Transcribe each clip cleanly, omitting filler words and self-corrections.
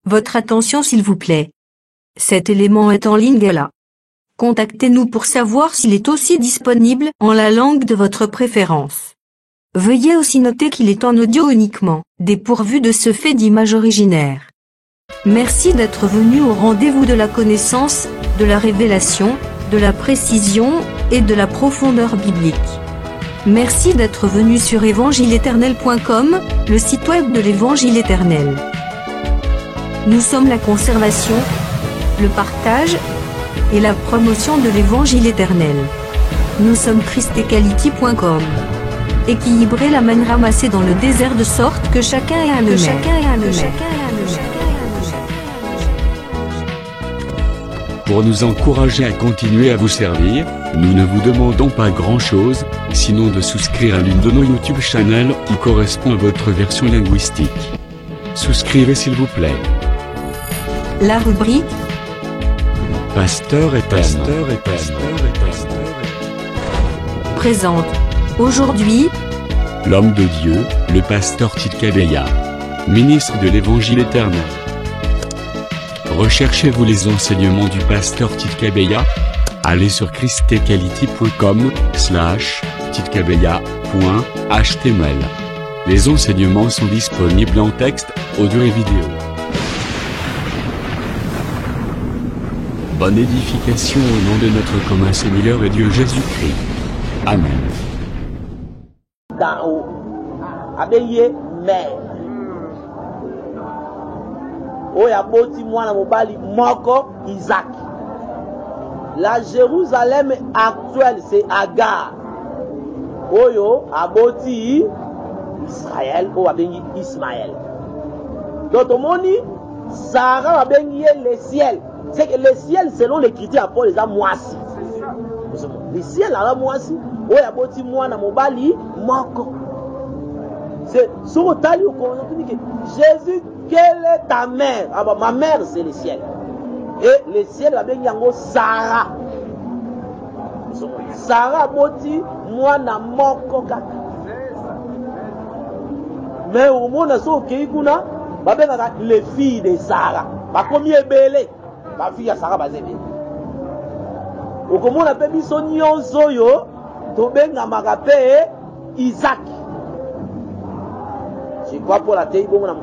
Votre attention s'il vous plaît. Cet élément est en ligne là. Contactez-nous pour savoir s'il est aussi disponible en la langue de votre préférence. Veuillez aussi noter qu'il est en audio uniquement, dépourvu de ce fait d'image originaire. Merci d'être venu au rendez-vous de la connaissance, de la révélation, de la précision et de la profondeur biblique. Merci d'être venu sur évangileéternel.com, le site web de l'Évangile éternel. Nous sommes la conservation, le partage et la promotion de l'Évangile éternel. Nous sommes christequality.com. Équilibrer la manne ramassée dans le désert de sorte que chacun ait un le Pour nous encourager à continuer à vous servir, nous ne vous demandons pas grand-chose, sinon de souscrire à l'une de nos YouTube channels qui correspond à votre version linguistique. Souscrivez s'il vous plaît. La rubrique Pasteur et Thème présente aujourd'hui l'homme de Dieu, le pasteur Tidkabeya, ministre de l'Évangile éternel. Recherchez-vous les enseignements du pasteur Tidkabeya? Allez sur christequality.com/tidkabeya.html. Les enseignements sont disponibles en texte, audio et vidéo. Bonne édification au nom de notre commun Seigneur et Dieu Jésus-Christ. Amen. D'en haut, abeye mère. Oyo aboti mwana mobali moko Isaac. La Jérusalem actuelle c'est Agar. Oyo aboti Israël oyo abengi Ismaël. Donc omoni Sarah abengi le ciel. C'est que le ciel selon les critères pour les amoisi. Le ciel à la moisi. Oyo aboti mwana mobali moko. C'est sur le tali au Jésus, quelle est ta mère? Ah bah, ma mère c'est le ciel. Et le ciel va bien yango Sarah. Sarah aboti mwana moko kaka. Mais au monde so keikuna ba benga les filles de Sarah. Ba komi ebele. Ba fille ya Sarah bazebe. Okomona pe biso nyonso yo to benga magape Isaac. Je crois pour la télé, bon, on a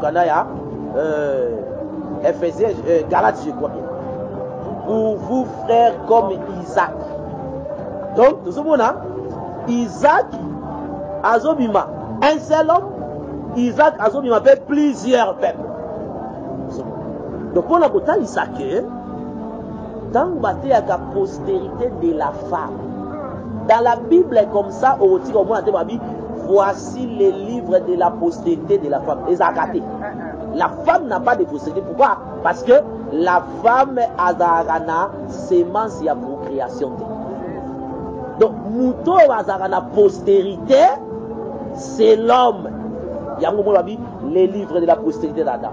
Ephésiens, Galates, je crois bien. Pour vous, frères, comme Isaac. Donc, tout ce monde là, Isaac, Azobima, un seul homme, Isaac, Azobima, fait plusieurs peuples. Donc, on a beau Isaac, dans la postérité de la femme. Dans la Bible, comme ça, au titre, au moins, voici les livres de la postérité de la femme. La femme n'a pas de postérité. Pourquoi? Parce que la femme a une sémence et procréation. Donc, Mouto a postérité, c'est l'homme. Il y a un moment les livres de la postérité d'Adam.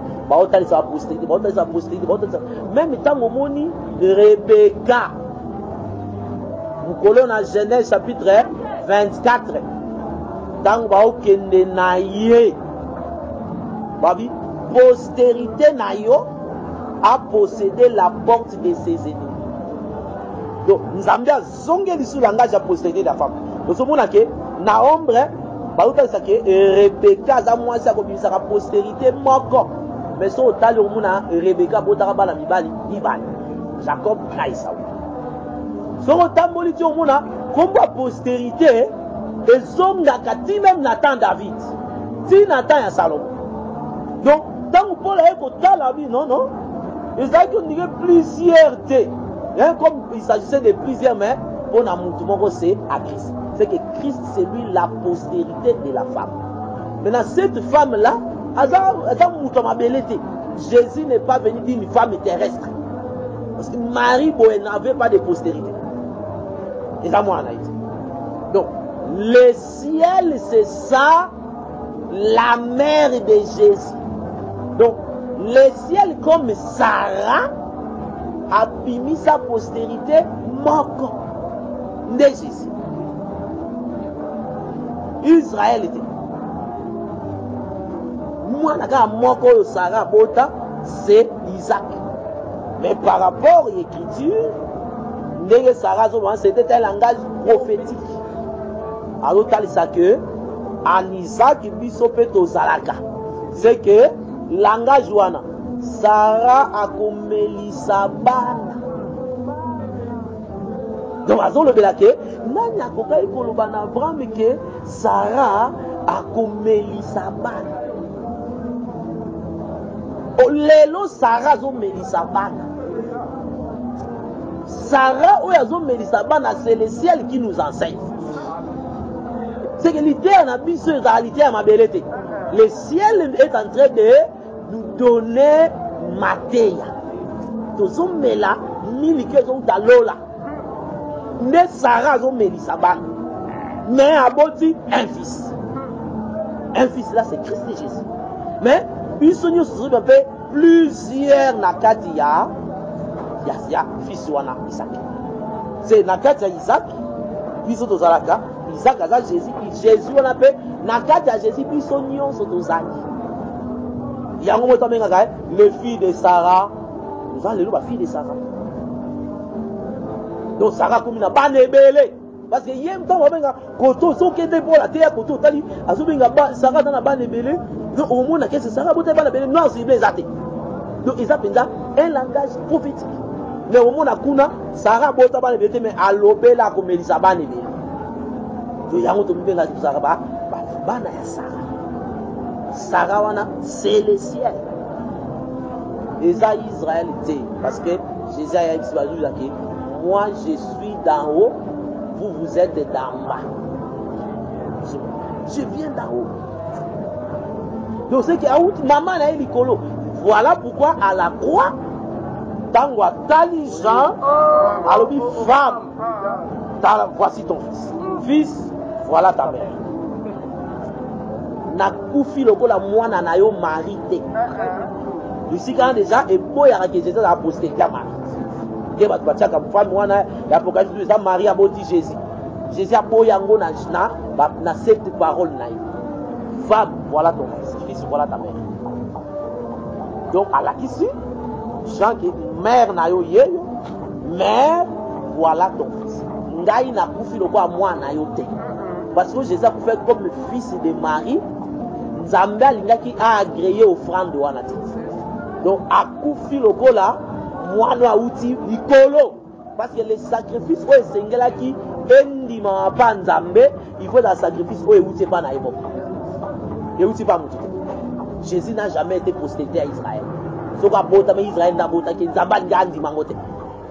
Même temps, au moment Rebecca. Nous collons dans Genèse chapitre 24. Dans Baokende Naye, Babi, postérité Nayo a possédé la porte de ses ennemis. Donc, nous avons zongé sur le langage de la postérité de la femme. Donc, ce moment que Naombre, Baouta Sake, Rebecca, Zamoua, sa postérité moko. Mais son tal au monde, Rebecca, Botaraba, la Mibali, Jacob, Kaïsa. Son tal moliti au monde, comme la postérité, les hommes n'attendent même Nathan David. Si Nathan et Salomon. Donc, tant que Paul a écouté la vie, non. Ils ont dit plusieurs thés. Comme il s'agissait de plusieurs, mais on a montré c'est à Christ. C'est que Christ, c'est lui la postérité de la femme. Maintenant, cette femme-là, Jésus n'est pas venu d'une femme terrestre. Parce que Marie n'avait pas de postérité. Et ça, moi, on a dit. Donc, le ciel, c'est ça, la mère de Jésus. Donc, le ciel, comme Sarah, a mis sa postérité, moko de Jésus. Israël était. Moi, Sarah, Bota, c'est Isaac. Mais par rapport à l'écriture, Sarah, c'était un langage prophétique. Alors, c'est que en Isaac, c'est que langage wana Sarah a comme Elisabana. Donc, à le belake, nani a koka ikolobana Abraham que Sarah a comme Elisabana. Lelo Sarah zo Melisabana. Sarah ou yazo Melisabana, c'est le ciel qui nous enseigne. C'est que l'idée n'a plus sur la réalité à ma belleté. Le ciel est en train de nous donner Matéa. Tous hommes là, ni les ont d'alola. Ne Sarah zo Melisabana. Mais aboti un fils. Un fils là, c'est Christ Jésus. Mais ils sont un peu plusieurs nakatia. Il y a fils wana Isaac. C'est nakatia Isaac. Ils sont aux alaka. Isaac a Jésus. Jésus on appelle nakatia Jésus. Ils sont aux alaka. Il y a un moment le fils de Sarah. Nous allons la fille de Sarah. Donc Sarah comme une bonne ébélée. Parce que hier temps on va koto so kende pour la terre koto tali azubenga Sarah dans la bonne ébélée. Donc au moins que Sarah bote bonne ébélée non c'est bien zaté. Donc ils appellent ça un langage prophétique. Mais au moins kuna Sarah bote bonne ébélée mais alobela comme Elisabeth ébélée. Donc yango to mbenga Sarah ba bana ya Sarah. Sarah wana c'est le ciel. Et ça Israël dit parce que Jésus a dit moi je suis d'en haut, vous êtes d'en bas. Je viens d'en haut. Donc c'est que maman a eu l'icolo. Voilà pourquoi à la croix, dans la tali Jean, alors dit femme, voici ton fils. Fils, voilà ta mère. Na koufi loko la moine na yo marité. Ici quand déjà et boy a que Jésus a posté ta mari. Que va tu comme femme moine la apocalypse ça Marie a boti Jésus. Jésus a boy yango na cette parole na yo. Femme, voilà ton fils. Fils, voilà ta mère. Donc à la ici Jean qui mère na yo yeyo, mère, voilà ton fils. Ngai na koufi loko a moi na yo te. Parce que Jésus a fait comme le fils de Marie. Nzambe alingaki a agréé offrande wana ti. Donc à koufi loko là, moi no auti likolo parce que les sacrifices o esengelaki endima pa Nzambe, il faut la sacrifice o euti pa na ebo. Euti pa mutu. Jésus n'a jamais été postérité à Israël. Soka bota mais Israël na bota ki Nzamba ngandi mangote.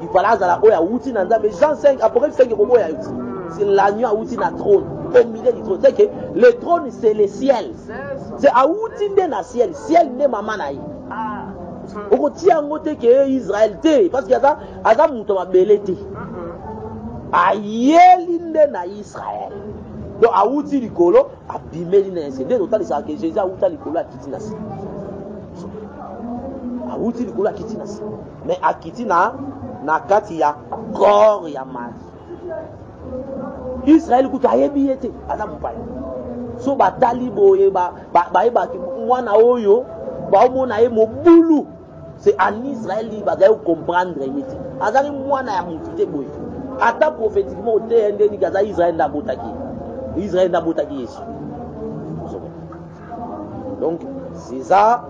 Il fallait zala o ya outi na Nzambe. Jean 5 Apocalypse 5 ko ya outi. C'est l'agneau a outi na trône. Au milieu du trône. C'est que le trône c'est le ciel. C'est à outi de na ciel. Ciel ne maman na yi. Oko ti angote ke Israël te parce que aza muto mabele te. Ayeli nde na Israël. Donc a outi likolo abimeli na nse. Nde total ça que Jésus a outa likolo a kiti na si. A outi likolo a kiti na si. Mais a kiti na kati ya corps ya mari. Israël kuta ayebi ete aza mupaya. So batali boye ba mwana oyo ba omona ye mobulu. C'est en Israël il va comprendre yeti. Azali mwana ya mutite boye. Ata prophétiquement te ende ni gaza Israël na botaki. Israël na botaki Yesu. Donc c'est ça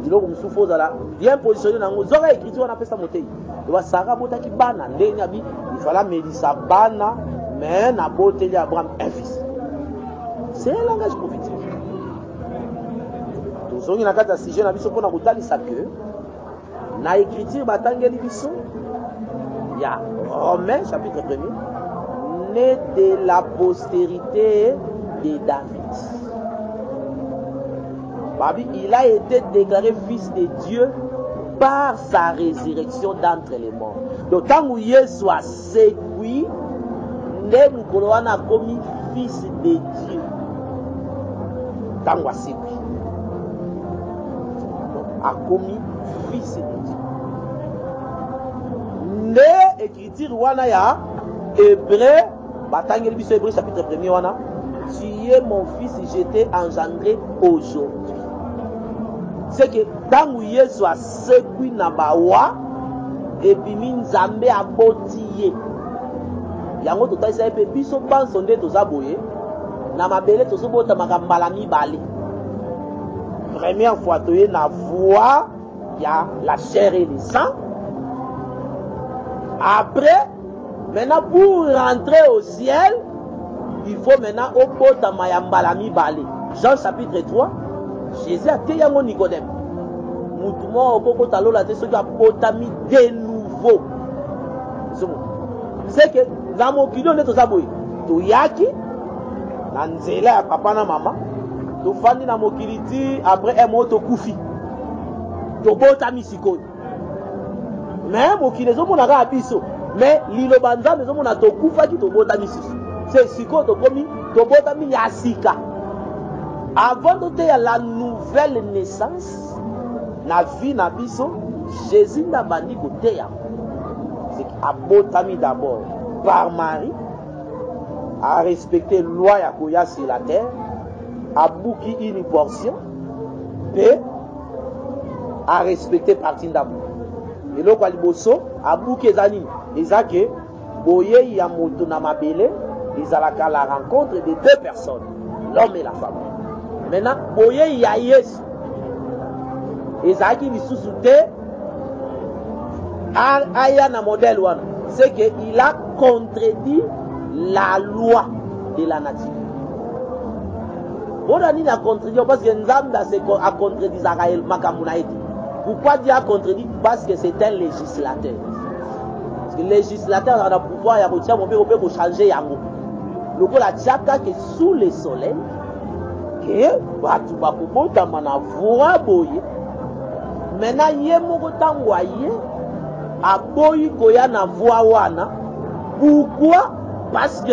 diloko msufu zala bien positionné nango zoka écriture na pesa motei. Donc Sarah botaki bana ndenge abi il fallait Mélissa bana mais na boteli Abraham un fils. C'est un langage prophétique. Donc on a kata sujet na biso pona kotalisa que na écriture batangeli biso ya Romains chapitre 1er né de la postérité de David. Babi, il a été déclaré fils de Dieu par sa résurrection d'entre les morts. Donc tant que Jésus a sécuit, né mukolo wana komi fils de Dieu. Tant que sécuit. Donc a commis fils de Dieu. Né écriture wana ya Hébreu, batangeli biso Hébreu chapitre 1er wana. Tu es mon fils, je t'ai engendré aujourd'hui. c'est que tangu Yesu asekwi na bawa ebimi Nzambe aboti ye yango totalisa pe biso banso nde tozaboye na mabele tozobota makambala mibale. Première fois toye na voix ya la chair et le sang. Après, maintenant pour rentrer au ciel, il faut maintenant obota mayambala mibale. Jean chapitre 3, Jésus a dit à Nicodème, Moutouma okoko talola te soki abotami de nouveau. C'est que dans mon kilo ne tozaboye toyaki na nzela ya papa na mama tofandi na mokili ti après un moto kufi tobotami sikoyo mais mokili ezomona kaka biso mais liloba Nzambe ezomona tokufaki tobotami sikoyo c'est sikoyo tokomi tobotami ya sika avant toteya la nouvelle naissance na vie na biso Jésus na bandi koteya c'est abotami d'abord par Marie a respecté loi ya koya sur la terre, a bouki une portion, et a respecté partie d'amour. Et là, liboso a bouki ezani, ezake boye ya moto na mabele, ezalaka la rencontre de deux personnes, l'homme et la femme. Maintenant, boye ya Yesu, ezaki lisusu te, aya na modèle wana, c'est que il a contredit la loi de la nature. On a dit à contredire parce que Nzambe a contredit Zaraël Makamunaïti. Pourquoi dire a contredit? Parce que c'est un législateur. Parce que le législateur a le pouvoir de changer Yango. Le coup la tchaka qui est sous le soleil, que tu vas pouvoir t'amener boye. Maintenant, il y a mon temps voyé à boy koya na voix wana. Pourquoi? Parce que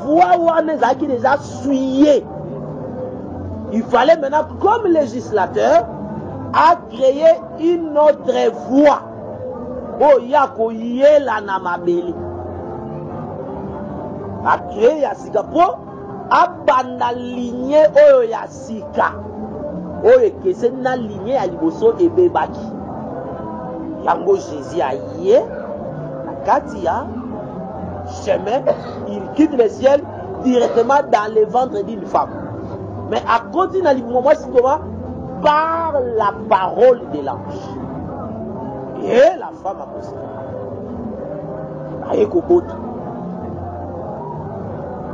voix wana zaki déjà souillé. Il fallait maintenant, comme législateur, à créer une autre voie. Oh, yako yela na mabeli. A créer ya sika po, a banda lignée oyo ya sika. Oyo kese na lignée ya liboso ebebaki. Yango Jésus a yé, na kati ya chemin, il quitte le ciel directement dans le ventre d'une femme. Mais à côté de moment, c'est comment? Par la parole de l'ange. Et la femme a posé.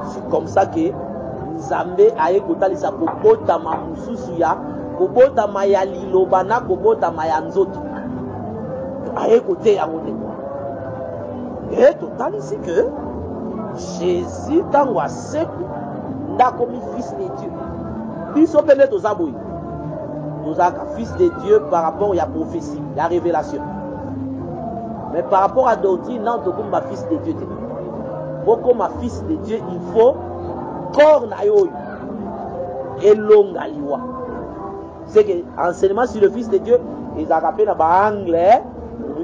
C'est comme ça que Nzambe a écouté sa kobota ma mususu ya kobota ma ya lilobana kobota ma ya nzoto. A écouté ya ngone. Et total ici que Jésus tangwa seku nda comme fils de Dieu. Biso pene tozaboyi. Tozaka fils de Dieu par rapport à la prophétie, la révélation. Mais par rapport à doctrine, non, comme ma fils de Dieu. Pour comme ma fils de Dieu, il faut corps na yo et longa liwa. C'est que enseignement sur le fils de Dieu, ils appellent na ba anglais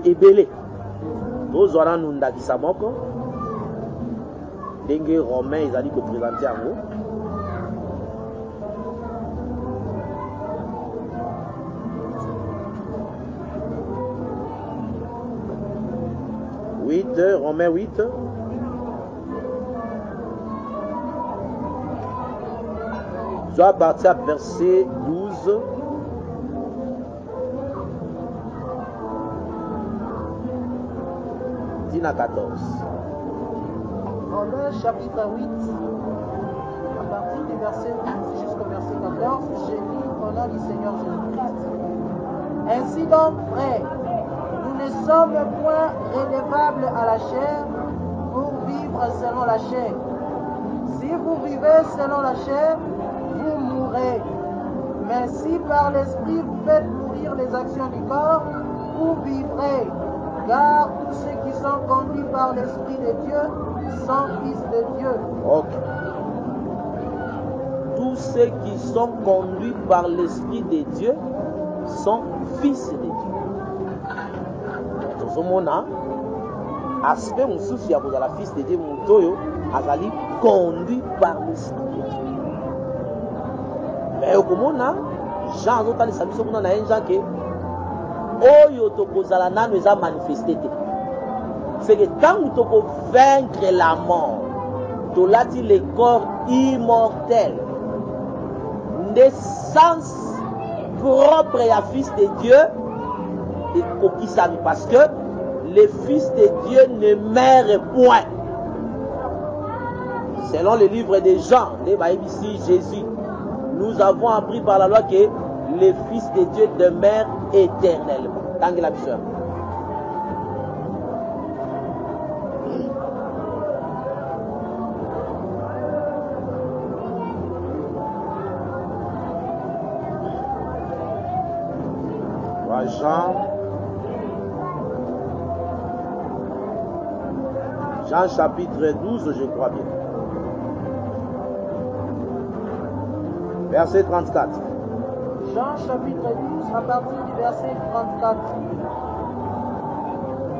et belé. Nous aurons nous ndakisa moko. Dengue romain, ils allaient présenter en haut. Romains 8. Je dois partir à verset 12. À 14. Romains chapitre 8, à partir du verset 12 jusqu'au verset 14, je lis au nom du Seigneur Jésus-Christ. Ainsi donc, frères, nous ne sommes point redevables à la chair pour vivre selon la chair. Si vous vivez selon la chair, vous mourrez. Mais si par l'esprit vous faites mourir les actions du corps, vous vivrez. Car tous ceux qui sont conduits par l'Esprit de Dieu sont fils de Dieu. Ok. Tous ceux qui sont conduits par l'Esprit de Dieu sont fils de Dieu. Tout le monde a aspect mon souci à la fils de Dieu, mon toyo, azali conduit par l'Esprit de Dieu. Mais au monde, Jean azotalisa biso kuna na Jean ke oyo tokozala nanu eza manifesté te. C'est que quand nous devons vaincre la mort, tout là dit le corps immortel, naissance propre à fils de Dieu, et pour qui ça, parce que le fils de Dieu ne meurt point. Selon le livre de Jean, ici Jésus, nous avons appris par la loi que le fils de Dieu demeure éternellement. Tant que la sœur. Jean chapitre 12, je crois bien. Verset 34. Jean chapitre 12, à partir du verset 34.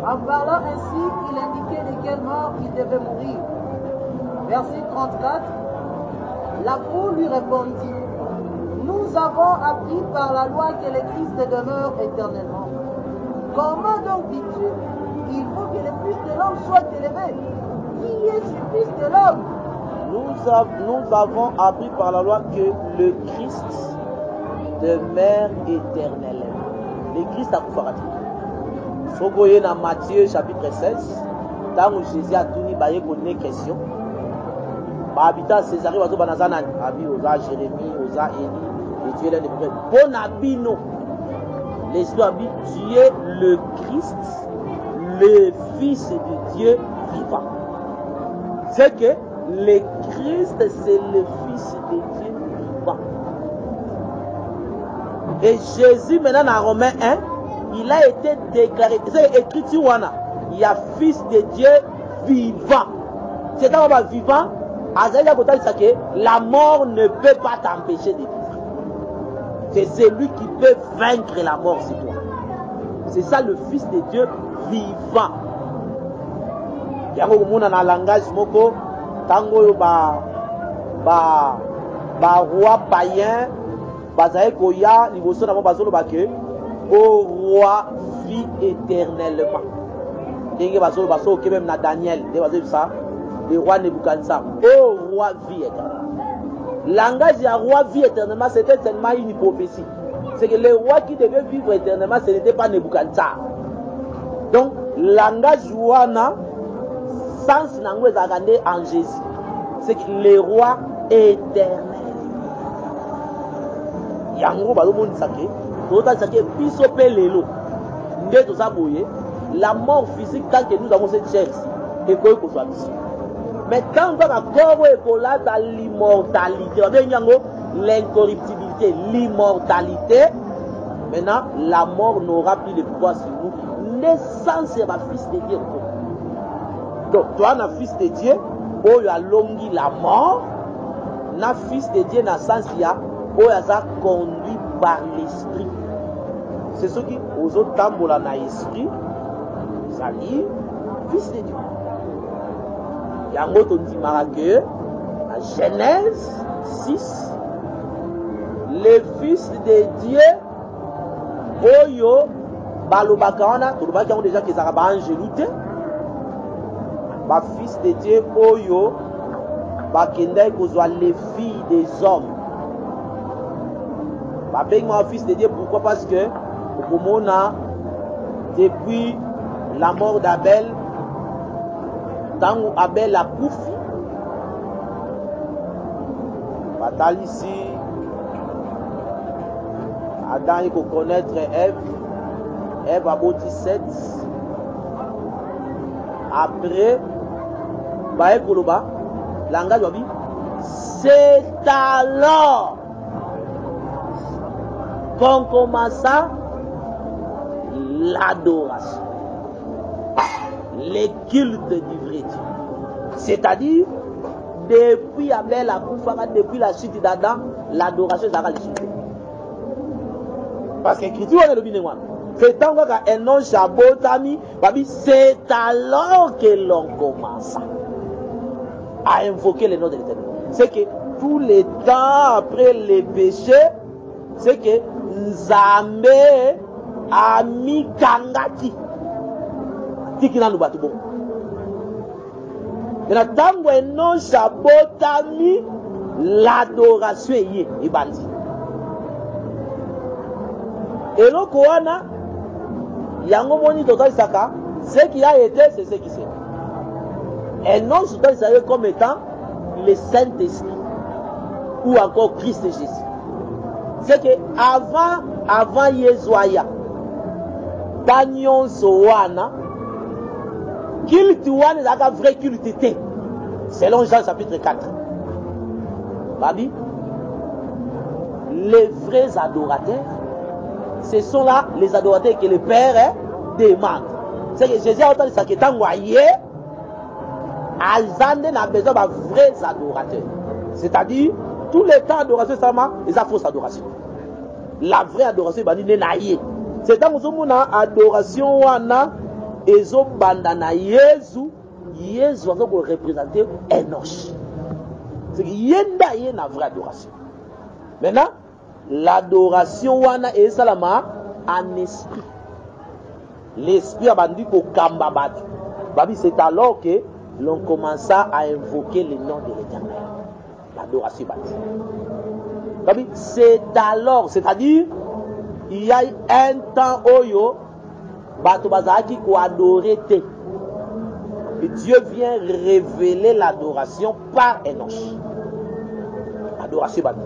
En parlant ainsi, il indiquait de quelle mort il devait mourir. Verset 34. La foule lui répondit: nous avons appris par la loi que le Christ demeure éternellement. Comment donc dis-tu? Il faut que le Fils de l'homme soit élevé. Qui est ce Fils de l'homme? Nous avons appris par la loi que le Christ demeure éternellement. Le Christ a koufarati. Sogoye dans Matthieu chapitre 16, tant où Jésus a tout dit, il y a une question. Habitant Césarée, il y a Jérémie, il y a Élie, et Dieu est le prophète. Bon abino. L'histoire dit, tu es le Christ, le Fils de Dieu vivant. C'est que le Christ, c'est le Fils de Dieu vivant. Et Jésus, maintenant, dans Romains 1, il a été déclaré, c'est écrit, il y a Fils de Dieu vivant. C'est un homme vivant, la mort ne peut pas t'empêcher de vivre. C'est celui qui peut vaincre la mort sur toi. C'est ça le Fils de Dieu vivant. Il y a un langage moko, tango ba roi païen, bazae koya, liboso na mo bazolo bake, au roi vit éternellement. Denge bazolo baso ke même na Daniel, de bazé ça, le roi Nebuchadnezzar, au roi vit éternellement. Langage du roi vit éternellement, c'était tellement une prophétie. C'est que le roi qui devait vivre éternellement, ce n'était pas Nebuchadnezzar. Donc, langage wana, sens nango ezagande en Jésus. C'est que le roi éternel. Yango bazo moni sake, tota sake biso pe lelo. Nde toza boye, la mort physique tant que nous avons cette chair ici, et quoi que soit ici. Mais quand on va corps et dans l'immortalité, on dit l'incorruptibilité, l'immortalité, maintenant la mort n'aura plus de pouvoir sur nous. Naissance c'est ma fils de Dieu. Donc toi, un fils de Dieu, où il a longi la mort, un fils de Dieu, dans sens il y a, où il a conduit par l'esprit. C'est ce qui, aux autres tambours dans l'esprit, ça dit, fils de Dieu. Yango tondi marake, à Genèse 6, le fils de Dieu, Oyo, Balobakana, tout le monde qui a déjà qui s'est angelouté, fils de Dieu, Oyo, Bakendai, qu'on soit les filles des hommes. Moi, fils de Dieu, pourquoi? Parce que, au moment, depuis la mort d'Abel, tant où Abel a couffé, bataille ici, Adam il faut connaître Ève, Ève a beau 17, après, langage dit, c'est alors qu'on commença l'adoration. Les cultes du vrai Dieu. C'est-à-dire, depuis Abel la Koufara, depuis la chute d'Adam, l'adoration sera le chute. Parce que l'écriture est le binéwan. C'est tant qu'un nom Chabotami, c'est alors que l'on commence à invoquer le nom de l'Éternel. C'est que tous les temps après les péchés, c'est que Nzambe ami kangaki tiki na lubatu bon. Mais tango enon sabotami l'adoration yé ebandi. Et le Koana, yango moni total saka, ce qui a été, c'est ce qui c'est. Et non, je dois savoir comme étant le Saint-Esprit ou encore Christ Jésus. C'est que avant Yezoya, Tanyon Sowana, culte wana est un vrai culte, selon Jean chapitre 4. Babi, les vrais adorateurs, ce sont là les adorateurs que le Père demande. C'est que Jésus a entendu ça qui est envoyé. Alzande n'a besoin de vrais adorateurs. C'est-à-dire, tout le temps d'adoration, c'est la fausse adoration. La vraie adoration, c'est quand nous avons adoration, et nous avons Jésus, Jésus va représenter Enoch. C'est qu'il y a une vraie adoration. Maintenant, l'adoration est salama en esprit. L'esprit a bandu pour Kambabad. C'est alors que l'on commença à invoquer le nom de l'Éternel. L'adoration bâtie. C'est alors, c'est-à-dire, il y a un temps où Bato Bazaki ko adorer te. Et Dieu vient révéler l'adoration par Enoch. Adoration bâtie.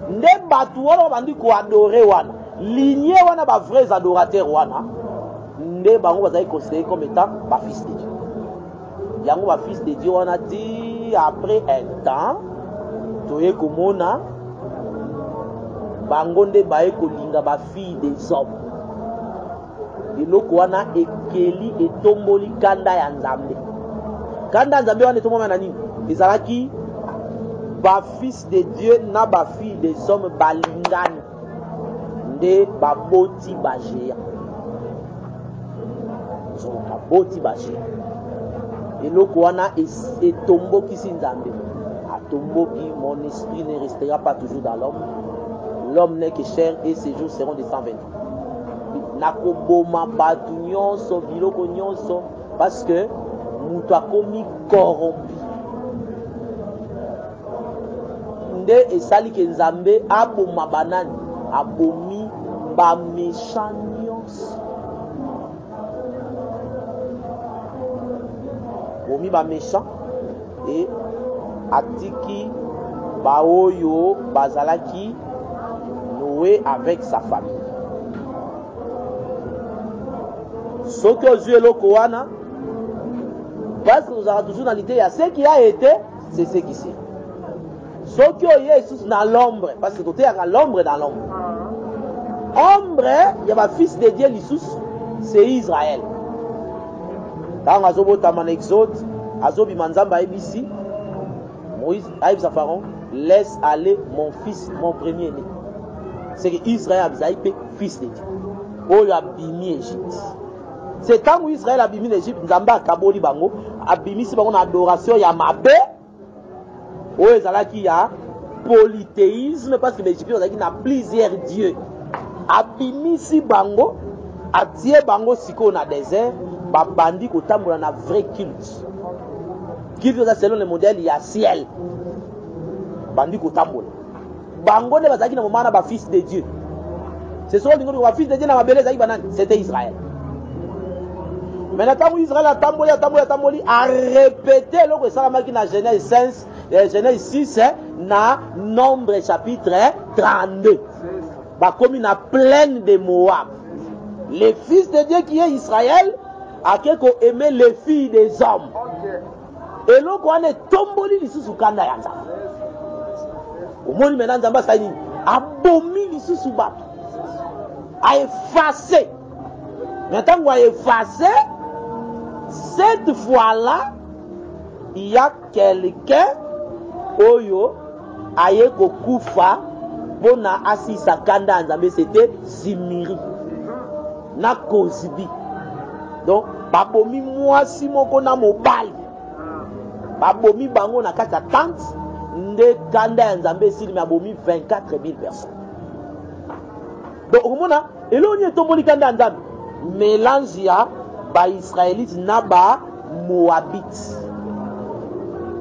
Ne batu wana bandi ko adorer wana. Lignée wana ba vrais adorateurs wana. Ne bango bazaki considéré comme étant ba fils de Dieu. Yango ba fils de Dieu on a dit après un temps toye komona bango nde baye kolinga ba fille des hommes. Eloko wana ekeli etomboli kanda ya Nzambe. Kanda Nzambe wana etomoma na nini? Ezalaki ba fils de Dieu na ba fille des hommes balingani nde baboti bajea. So baboti bajea. Eloko wana etomboki si Nzambe. Atomboki, mon esprit ne restera pas toujours dans l'homme. L'homme n'est que chair et ses jours seront de 120 ans. Nakoboma batu nyonso biloko nyonso parce que mutu akomi corrompu. Nde esali ke Nzambe aboma banani abomi ba méchant nyonso. Bomi ba méchant et atiki baoyo bazalaki Noé avec sa famille. Ce que Dieu le Koana, parce que nous avons toujours dans l'idée, il y a ce qui a été, c'est ce qui c'est. Ce qui est dans l'ombre, parce que côté il y a l'ombre dans l'ombre. Ombre, il y a un fils de Dieu, c'est Israël. Quand Azobo Taman Exode, Azobi Manzamba ici, Moïse Aïb Safaron, laisse aller mon fils, mon premier-né. C'est que Israël a été fils de Dieu. Oh, il a bimi Égypte. C'est quand Israël a bimi l'Égypte, Nzamba Kaboli Bango, a bimi si bango adoration, il y a Mabé. Oh, il y a polythéisme, parce que l'Égypte a plusieurs dieux. A bimi si bango, a tié bango siko na désert, ba bandi ko tambola na vrai culte. Culte selon le modèle, il y a ciel. Bandi ko tambola. Bango ne bazaki na momana ba fils de Dieu. C'est ça l'ingo ba fils de Dieu na mabele zaki banani, c'était Israël. Maintenant Israël a tamboli a répété le que ça marqué dans Genèse 6 na Nombre chapitre 32. Ba comme na plaine de Moab. Les fils de Dieu qui est Israël a quelque aimé les filles des hommes. Et là qu'on est tomboli lisusu kanda ya Nzambe. Au monde maintenant Nzamba ça dit abomi lisusu bato. A effacé. Maintenant on a effacé. Cette fois-là, il y a quelqu'un oyo aye kokufa bona asisa kanda Nzambe, c'était Zimiri na Kozibi. Donc babomi mwasi moko na mobali babomi bango na kati ya tente nde kanda ya Nzambe esili me abomi 24 000 personnes. Donc okomona eloni etomboli kanda nzambe mélange ya ba israélite na ba moabite.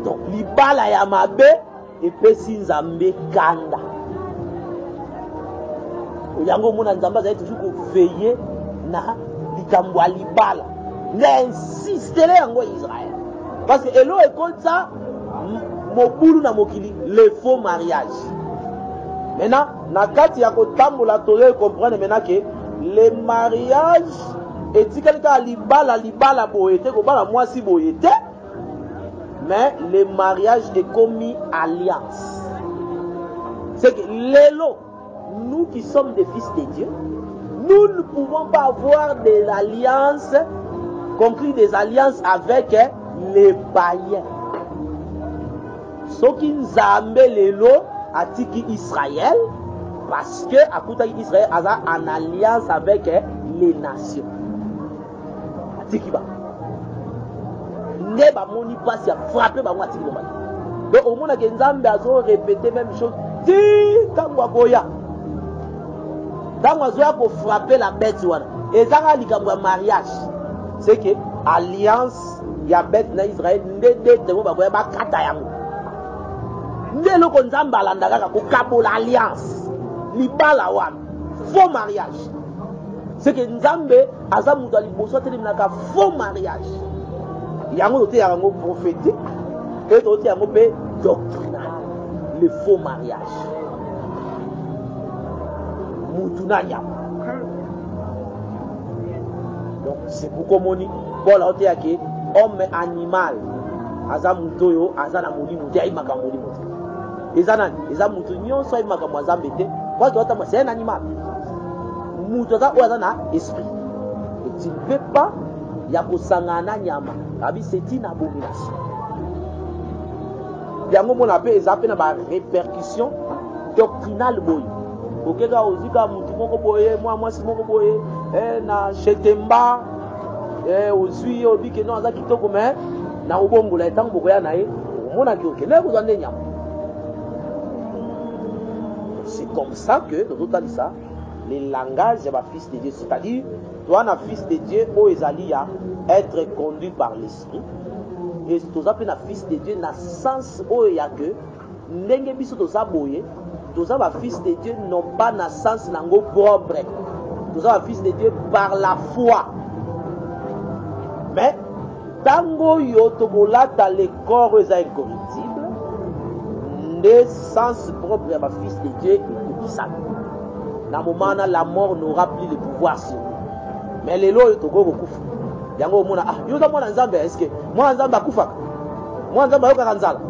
Donc libala ya mabe epesi nzambe kanda. Yango mona nzambe azali toujours koveiller na likambo ya libala. Na insistele yango Israël. Parce que elo ekonza mobulu na mokili le faux mariage. Maintenant, na kati ya kotambola toye comprendre maintenant que le mariage etikali ka libala boyete ko bala mwasi boyete. Mais le mariage est commis alliance. C'est que l'élo, nous qui sommes des fils de Dieu, nous ne pouvons pas avoir des alliances, conclure des alliances avec les païens. Ce qui nous a amené l'élo à Tiki Israël, parce que à côté d'Israël, a en alliance avec les nations. Tiki ba. Ne ba moni pas si a frappé ba moi Tiki ba. Donc au moins que Nzambe a répété même chose. Ti kangwa boya. Dans ma joie pour frapper la bête, et ça a dit comme mariage. C'est que alliance, il y a bête dans Israël, alliance, faux mariage. C'est que Nzambe a faux mariage. Il y a un mot prophétique et il y a un mot doctrinal, le faux mariage. Donc c'est pourquoi moni Paul a dit que homme animal azamutoyo azana muli muti ai makamuli muti ezana ezamuto nyonso ai makamwa zambete parce que c'est un animal muto za azana esprit et tu ne peux pas ya kosangana nyama kabi c'est une abomination yango mona pe ezape na ba répercussion doctrinale boy. Okeka ozika mutu moko boye mwasi moko boye na chetemba ozui obike no aza kitoko me na obongola etango bokoya na ye omona ki okende kozande nyama. C'est comme ça que dans tout ça les langages de fils de Dieu, c'est-à-dire toi na fils de Dieu o ezali ya être conduit par l'esprit et toza pe na fils de Dieu na sens o ya que ndenge biso toza boye tous les fils de Dieu n'ont pas na sens nango propre. Tous les fils de Dieu par la foi. Mais tango yotobolata le corps est incorruptible, le sens propre à ma fils de Dieu est ça. Dans le moment la mort n'aura plus de pouvoir sur nous. Mais les lois yotoko kufa. Yango mona yoza mona nzambe est-ce que moi nzambe akufa? Moi nzambe yoka kanzala.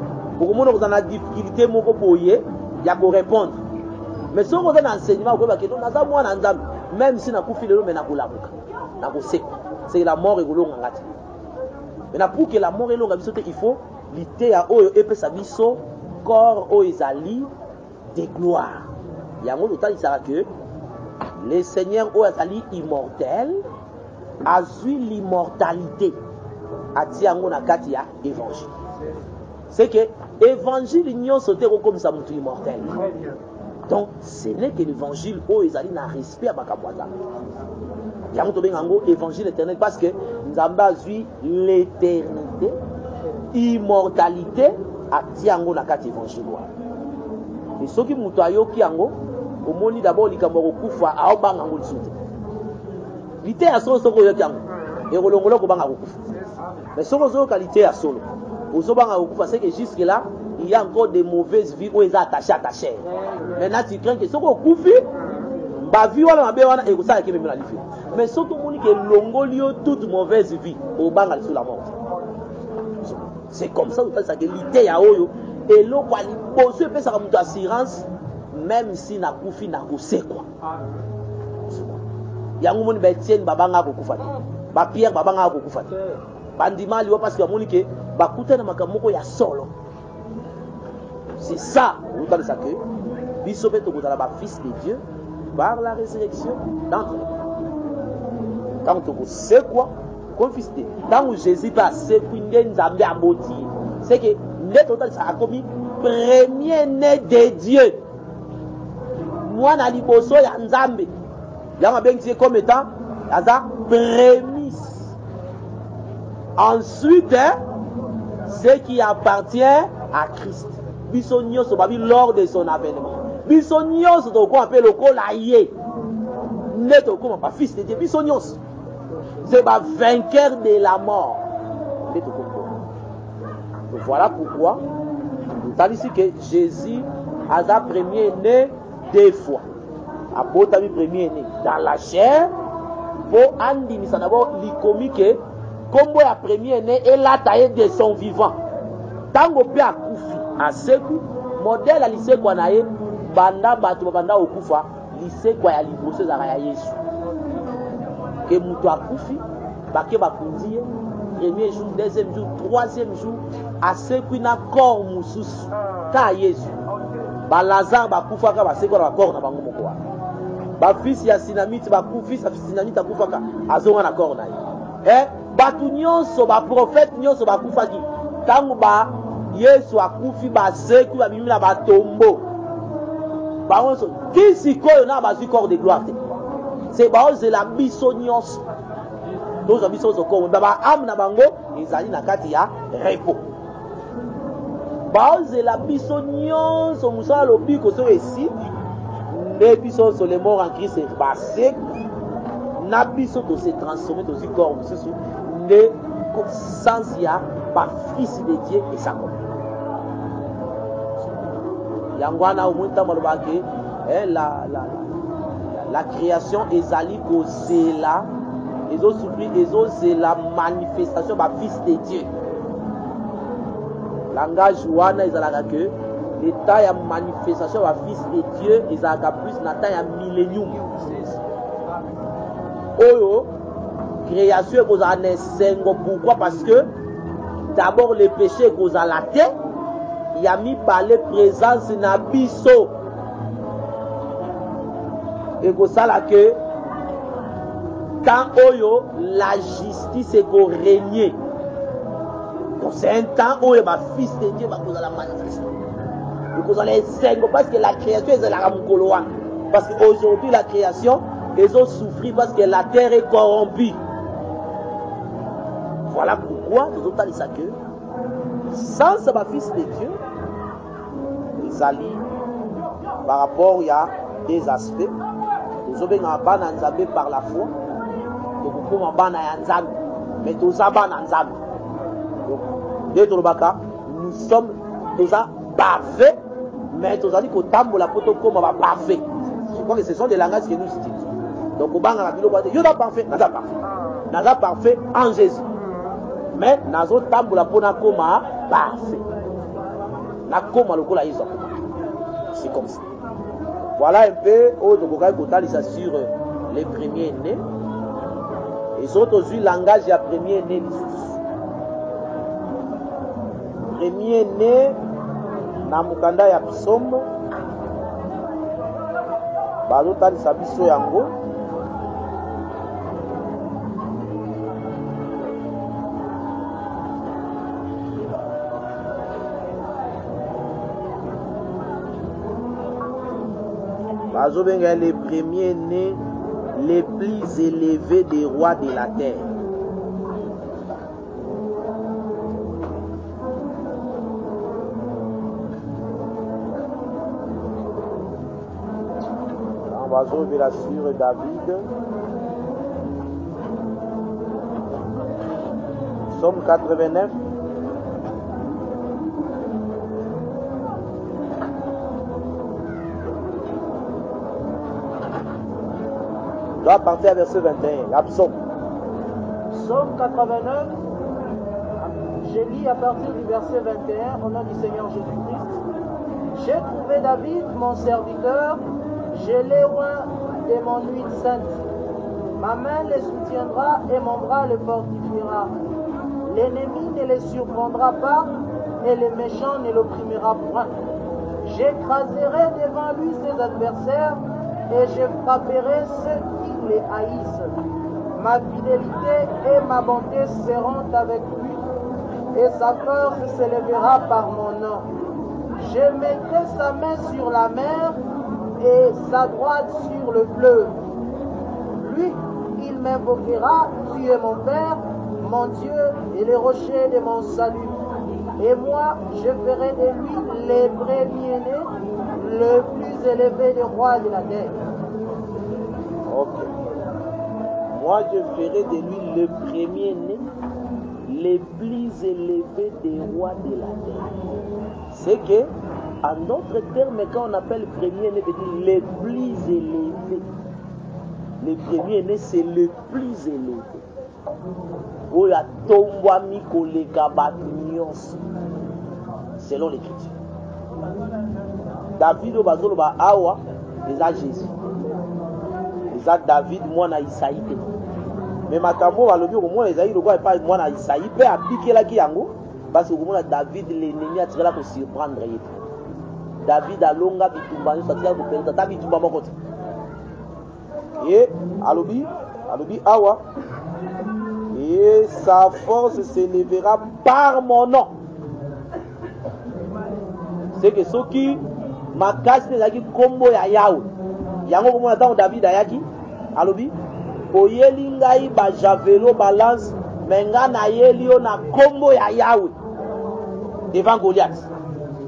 Okomona ko na difficulté moko boye. Il y a pour répondre. Mais si on a un enseignement, même si on a coupé le c'est la mort est longue. Mais pour que la mort est longue, il faut lutter à eux et sa biso corps aux ezali de gloire. Il y a un autre que le Seigneur aux ezali immortel a vu l'immortalité à Tiango Nakatia évangile. C'est que l'évangile n'y a sauté comme ça mutu immortel. Donc ce n'est que l'évangile où ils allaient na respect à Bakabwaza. Il y a un évangile éternel parce que nous avons vu l'éternité, immortalité à Tiango Nakati évangile. Et ceux qui mutu qui ango, au moni d'abord les kamoro kufa à obangango lisute. L'ité à solo soko yokiango. Et rolongolo ko bangango kufa. Mais solo qualité à solo. C'est que jusque là, il y a encore des mauvaises vies où ils sont attachés à ta chair. Maintenant, tu crains que ce qu'on coupe, bah, vie, on a bien, et ça, qui est même la vie. Mais ce qu'on dit que l'ongolio, toute mauvaise vie, au bangal sous la mort. C'est comme ça, que l'idée à Oyo, et l'eau, pour ceux qui ont une assurance, même si n'a koufi, n'a koussé quoi. Il y a un moment où Bétien, babanga, koufati. Ba Pierre, babanga, koufati. Bandima, il parce qu'il y a un moment qui bakute na makamoko ya solo. C'est ça, vous parlez ça que bisope to kozala ba fils de Dieu par la résurrection d'entre nous. Quand tu sais quoi, comme fils de Dieu. Quand Jésus passe, c'est qu'une nzambe aboti. C'est que net total ça a commis premier né de Dieu. Moi na liboso ya nzambe. Il y a bien dit comme étant la prémisse. Ensuite, ce qui appartient à Christ. Bisogno sobabi lors de son avènement. Bisogno c'est ce qu'on appelle le colaïe. N'est au pas fils de Dieu. Bisogno c'est le vainqueur de la mort. Voilà pourquoi nous avons dit que Jésus a sa premier né 2 fois. Apôtre premier né dans la chair. Pour Andy, nous d'abord l'icomie que comme la premier né est la taille de son vivant. Tant qu'on peut accoucher à seku, modèle à lycée qu'on a banda batu banda okufa lycée quoi ya liboso za ya Yesu. Que mutu akufi bake bakundiye premier jour, deuxième jour, troisième jour à seku na corps mususu ka Yesu. Ba Lazare bakufa ka ba seku na corps na bango moko. Ba fils ya Sinamite bakufi sa Sinamite akufa ka azonga na corps na ye. Batu nyonso ba prophète nyonso bakufa ki tangu ba Yesu akufi ba seku ba bimina ba tombo. Ba onso kisi koyo na ba zu corps de gloire. C'est ba oze la biso nyonso. Dozo biso zo ko ba am na bango ezali na kati ya repos. Ba oze la biso nyonso musala lobiko so esi ne biso so les morts en Christ ba seku na biso to se transformer dans un corps mususu ne sans ya ba fils de Dieu et sa comme Yangwana umunta malobake la création ezali ko zela ezo souffrir ezo zela manifestation ba fils de Dieu. Langage wana ezalaka que l'état ya manifestation ba fils de Dieu ezalaka plus na temps ya millénium. Oyo création kozala na esengo. Pourquoi? Parce que d'abord le péché kozala te ya mibale présence na biso ekozala que temps oyo la justice eko régner. Donc c'est un temps oyo ba fils de Dieu bakozala manifester ekozala esengo parce que la création ezalaka mokolo wana. Parce qu'aujourd'hui la création ils ont souffert parce que la terre est corrompue. Voilà pourquoi nous avons dit ça que sans ce fils de Dieu, ils allaient par rapport il y a des aspects. Nous avons dit par la foi. Nous avons dit mais nous avons dit nous sommes déjà parfaits, mais nous avons dit que nous sommes parfaits. Je crois que ce sont des langages que nous utilisons. Donc, au bang, il y a parfait, naza parfait en Jésus. Mais nazo tambola pona koma parfait. Na koma lokola iso. C'est comme ça. Voilà un peu au Togokai Kotalisa sur les premiers nés. Et autres aussi langage ya premier né. Premier né na mukanda ya Psaume. Bazo talisa biso yango. Les premiers nés les plus élevés des rois de la terre. On va sauver la sur David. Psaume 89. À partir du verset 21, la psaume. Psaume 89, je lis à partir du verset 21, au nom du Seigneur Jésus-Christ. J'ai trouvé David, mon serviteur, je l'ai oint de mon nuit sainte. Ma main le soutiendra et mon bras le fortifiera. L'ennemi ne le surprendra pas et le méchant ne l'opprimera point. J'écraserai devant lui ses adversaires et je frapperai ceux qui les haïssent. Ma fidélité et ma bonté seront avec lui, et sa force s'élèvera par mon nom. Je mettrai sa main sur la mer et sa droite sur le fleuve. m'invoquera, tu es mon Père, mon Dieu et le rocher de mon salut. Et moi, je ferai de lui le premier-né, le plus élevé des rois de la terre. Ok. Moi, je ferai de lui le premier-né, le plus élevé des rois de la terre. C'est que, en d'autres termes, quand on appelle premier-né, veut dire le plus élevé. Le premier-né, c'est le plus élevé. Oya tombwami koleka batu nyonso. Selon l'écriture. David bazoloba awa, eza Jésus. Eza David mwana Isaïe te. Mais makambo balobi okomona Isaïe lokwa epa mwana Isaïe pe apikelaki yango parce que okomona David l'ennemi atikala ko surprendre ye. David alonga bitumba nyonso atikala ko perdre ta bitumba moko te. Et alobi awa et sa force s'élèvera par mon nom. C'est que ceux qui makasi nezaki kombo ya Yahweh. Yango komona tango David ayaki alobi oyeli ngai ba javelo balance menga na yeli yo na kombo ya Yahweh devant Goliath.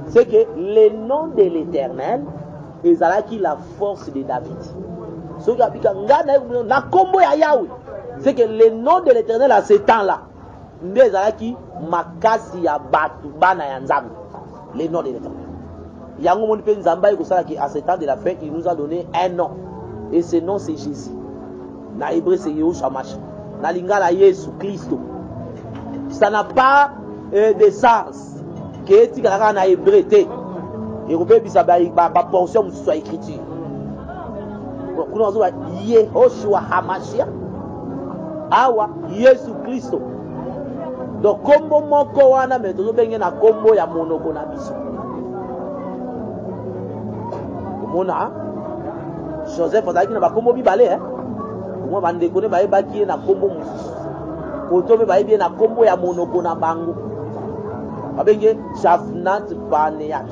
C'est que le nom de l'Éternel ezalaki la force de David. Ceux qui apika ngana na kombo ya Yahweh. C'est que le nom de l'Éternel à ce temps-là nde ezalaki makasi ya batu bana ya Nzambe. Le nom de l'Éternel. Yango moni pe Nzamba ekosala ki à ce temps de la fin il nous a donné un nom et ce nom c'est Jésus. Na hébreu c'est Yehoshua Mashiach. Na lingala Yesu Christo. Ça n'a pas de sens. Que etikaka na hébreu te. Et robé bisa ba portion mususu ya écriture. Kuna ozo ba Yehoshua Mashiach. Awa Yesu Christo. Donc kombo moko wana me tozo benge na kombo ya monoko na biso. Mona Joseph azaki na bakombo bibale moi bande kone baye baki na kombo mususu otobe baye bien na kombo ya monoko na bango babenge Shafnat Paneach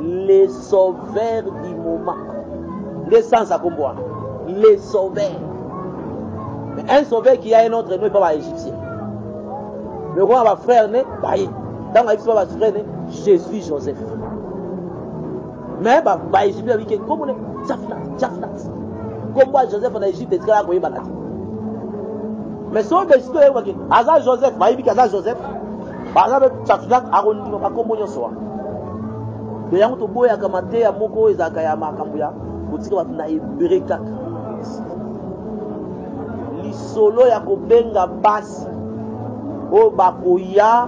les sauveurs du moment les sans à kombo les sauveurs. Mais un sauveur qui a un autre nom pas égyptien mais quoi va frère né baye dans la histoire va frère né je suis Joseph. Mais bah Égypte a dit que comme on est Jafnat comme moi Joseph en Égypte est là pour y balader. Mais si on veut dire que Aza Joseph bah il dit qu'Aza Joseph par exemple Jafnat arondi pas comme on y soit de yango to boya kamate ya moko ezaka ya makambo ya kotika batu na hébreu kaka lisolo ya kobenga basi o bakoya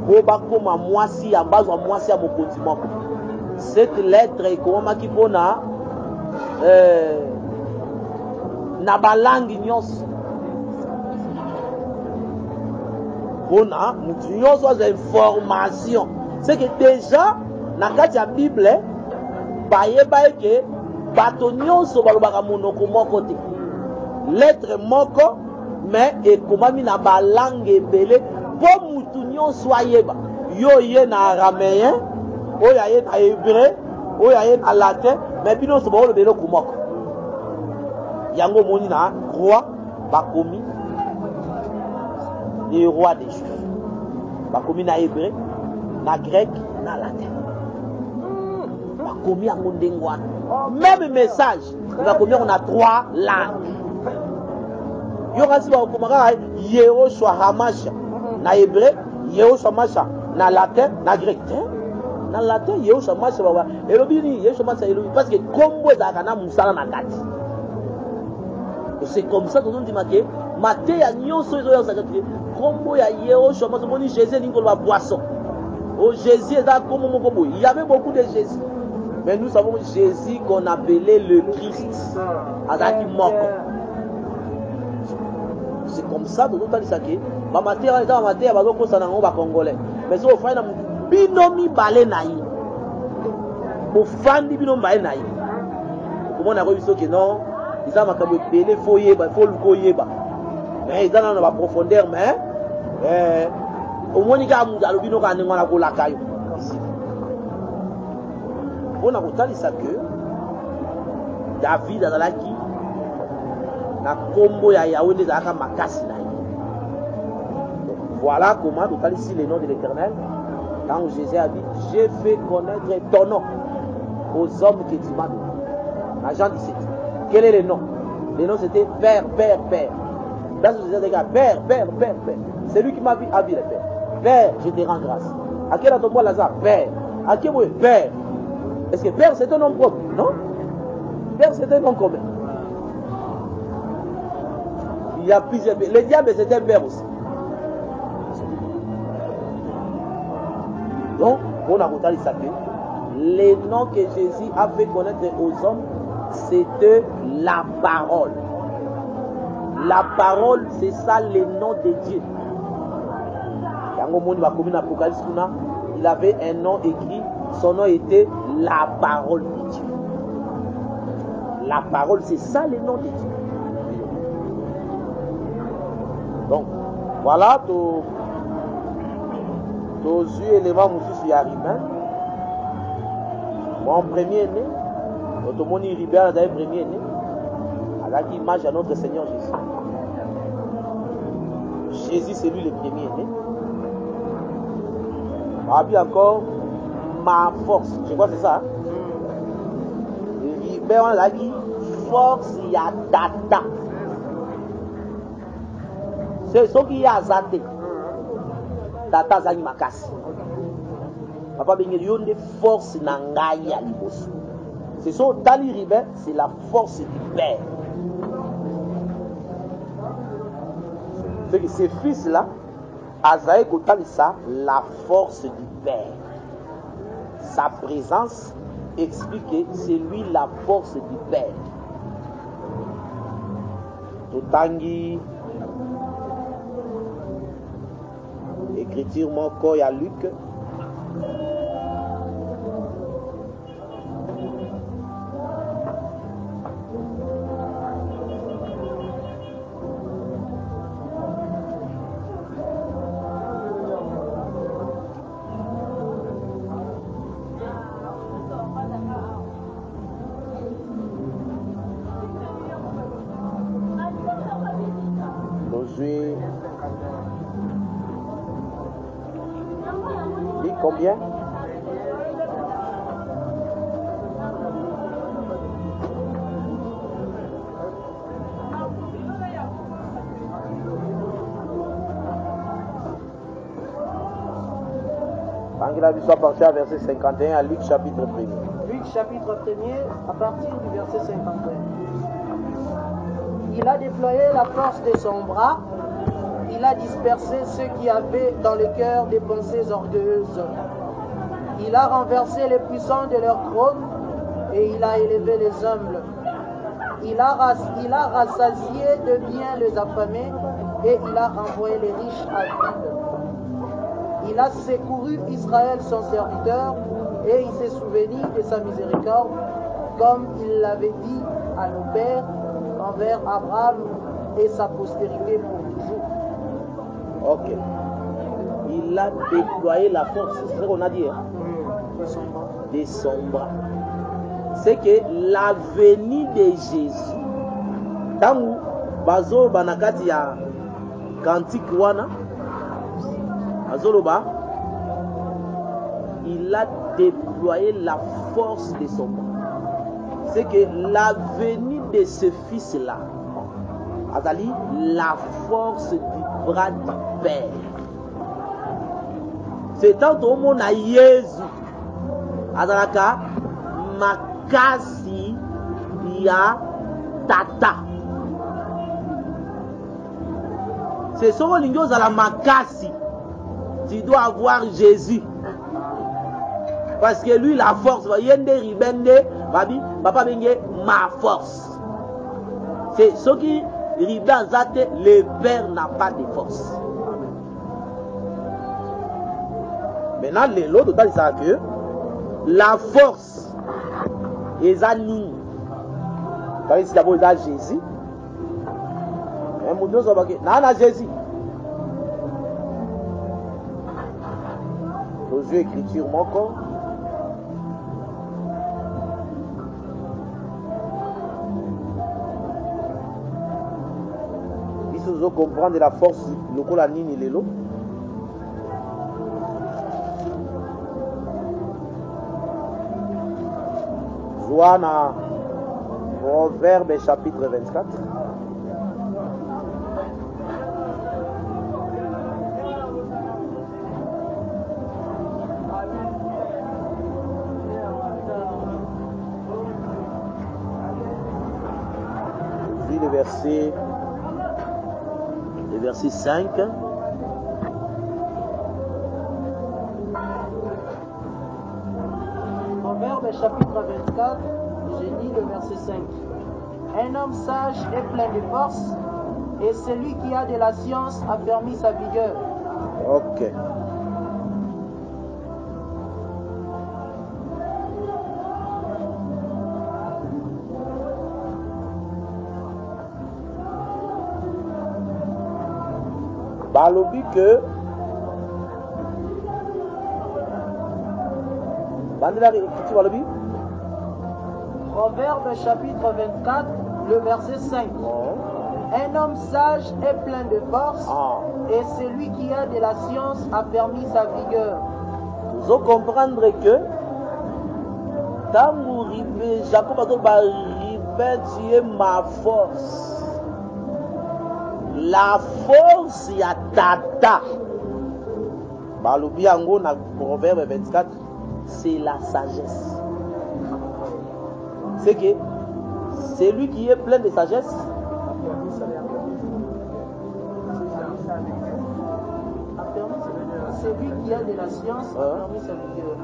o bakoma mwasi ya bazwa mwasi ya mokonzi moko. Cette lettre est comme qui pona na balangi nyos pona mutu nyos aux informations. C'est que déjà na kati ya Bible bayeba ke bato nyonso balobaka monoko moko te. Lettre moko mais ekomami na balangi ebele po mutu nyonso ayeba. Yo ye na araméen oya ye na hébreu oya ye na latin mais bino so bolo belo kumoko yango moni na roi bakomi les rois des juifs bakomi na hébreu na grec na latin bakomi yango ndengwana même message bakomi on a 3 langues yo kasi bakomaka Yehoshua Mashiach na hébreu Yehoshua Mashiach na latin na grec na latin Yehoshua Mashiach baba elobi ni Yehoshua Mashiach elobi parce que kombo ezalaka na musala na kati. C'est comme ça que nous disons que maté ya nyonso ezoya sakati kombo ya Yehoshua Mashiach moni Jésus ningo ba boisson. Oh Jésus est comme moko boy. Il y avait beaucoup de Jésus. Mais nous savons Jésus qu'on appelait le Christ. Azaki moko. C'est comme ça que nous disons que ba maté ya za maté ya bazoko sana ngo ba congolais. Mais so fa na binomi balé naï. Bo fandi binomi balé naï. Comment on a revu ça que non, ils ont makambo belé foyer ba faut luko yeba. Mais ils ont na profondeur mais au moins il y a un alubino quand on a ko la caillou. On a retenu ça que David a là qui na kombo ya Yahweh nde ezalaka makasi na ye. Voilà comment total ici le nom de l'Éternel. Quand Jésus a dit, j'ai fait connaître ton nom aux hommes que tu m'as donné. À Jean 17. Quel est le nom? Le nom c'était Père, Père, Père. Dans ce Jésus, Père, Père, Père, Père. C'est lui qui m'a vu le Père. Père, je te rends grâce. À quel est ton nom Lazare? Père. À quel mot? Père. Est-ce que Père c'est un nom propre? Non. Père c'est un nom commun. Il y a plusieurs pères. Le diable c'est un père aussi. Donc, on a retardé ça. Les noms que Jésus a fait connaître aux hommes, c'était la parole. La parole, c'est ça le nom de Dieu. Il avait un nom écrit, son nom était la parole de Dieu. La parole, c'est ça le nom de Dieu. Donc, voilà tous les éléments qui arrivent. Mon premier-né, notre monde Ribert a premier-né, avec l'image à notre Seigneur Jésus. Jésus, c'est lui le premier-né. Ah, puis encore, ma force. Je crois que c'est ça. Hein? Ribert a dit, force, il y a data. C'est ce qu'il y a zaté. Tata Zani Makasi. Papa Bengelio de force n'angaï à l'ibos. C'est ça, Tali Ribet, c'est la force du Père. C'est que ces fils-là, Azaï Kotalissa, la force du Père. Sa présence explique que c'est lui la force du Père. Totangi. Écriture mon corps à Luc. Combien? La vie soit partie à verset 51 à Luc chapitre 1er. Luc chapitre 1er à partir du verset 51. Il a déployé la force de son bras. Il a dispersé ceux qui avaient dans le cœur des pensées orgueilleuses. Il a renversé les puissants de leur trône et il a élevé les humbles. Il a rassasié de bien les affamés et il a renvoyé les riches à vide. Il a secouru Israël son serviteur et il s'est souvenu de sa miséricorde comme il l'avait dit à nos pères envers Abraham et sa postérité pour toujours. Ok. Il a déployé la force, c'est ce qu'on a dit. Hein? De son bras. C'est que la venue de Jésus, tangu bazo banakati ya kantique wana azoloba, il a déployé la force de son bras. C'est que la venue de ce fils-là, Azali, la force du bras du Père. C'est tant au monde à Jésus. Azalaka, makasi ya tata. C'est ce qu'on dit à la makasi. Tu dois avoir Jésus. Parce que lui, la force, yende ribende, babi, papa benge, ma force. C'est ce qui ribende, le Père n'a pas de force. Maintenant, l'autre, c'est que la force est à nous. C'est d'abord Jésus. Et mon Dieu, c'est Jésus. Nos yeux écriture, mon corps. Nous comprendre la force de la nini lelo. Zoana, Proverbe chapitre 24. Le verset 5. Proverbe chapitre 24, j'ai lu le verset 5. Un homme sage est plein de force, et celui qui a de la science affermit sa vigueur. Ok. Balobi que Proverbe chapitre 24, le verset 5. Un homme sage est plein de force, et celui qui a de la science affermit sa vigueur. Vous allez comprendre que Jacob a dit ma force. La force ya tata. Balobi yango na Proverbe 24, c'est la sagesse. C'est que celui qui est plein de sagesse celui qui a de la science affermit sa vigueur.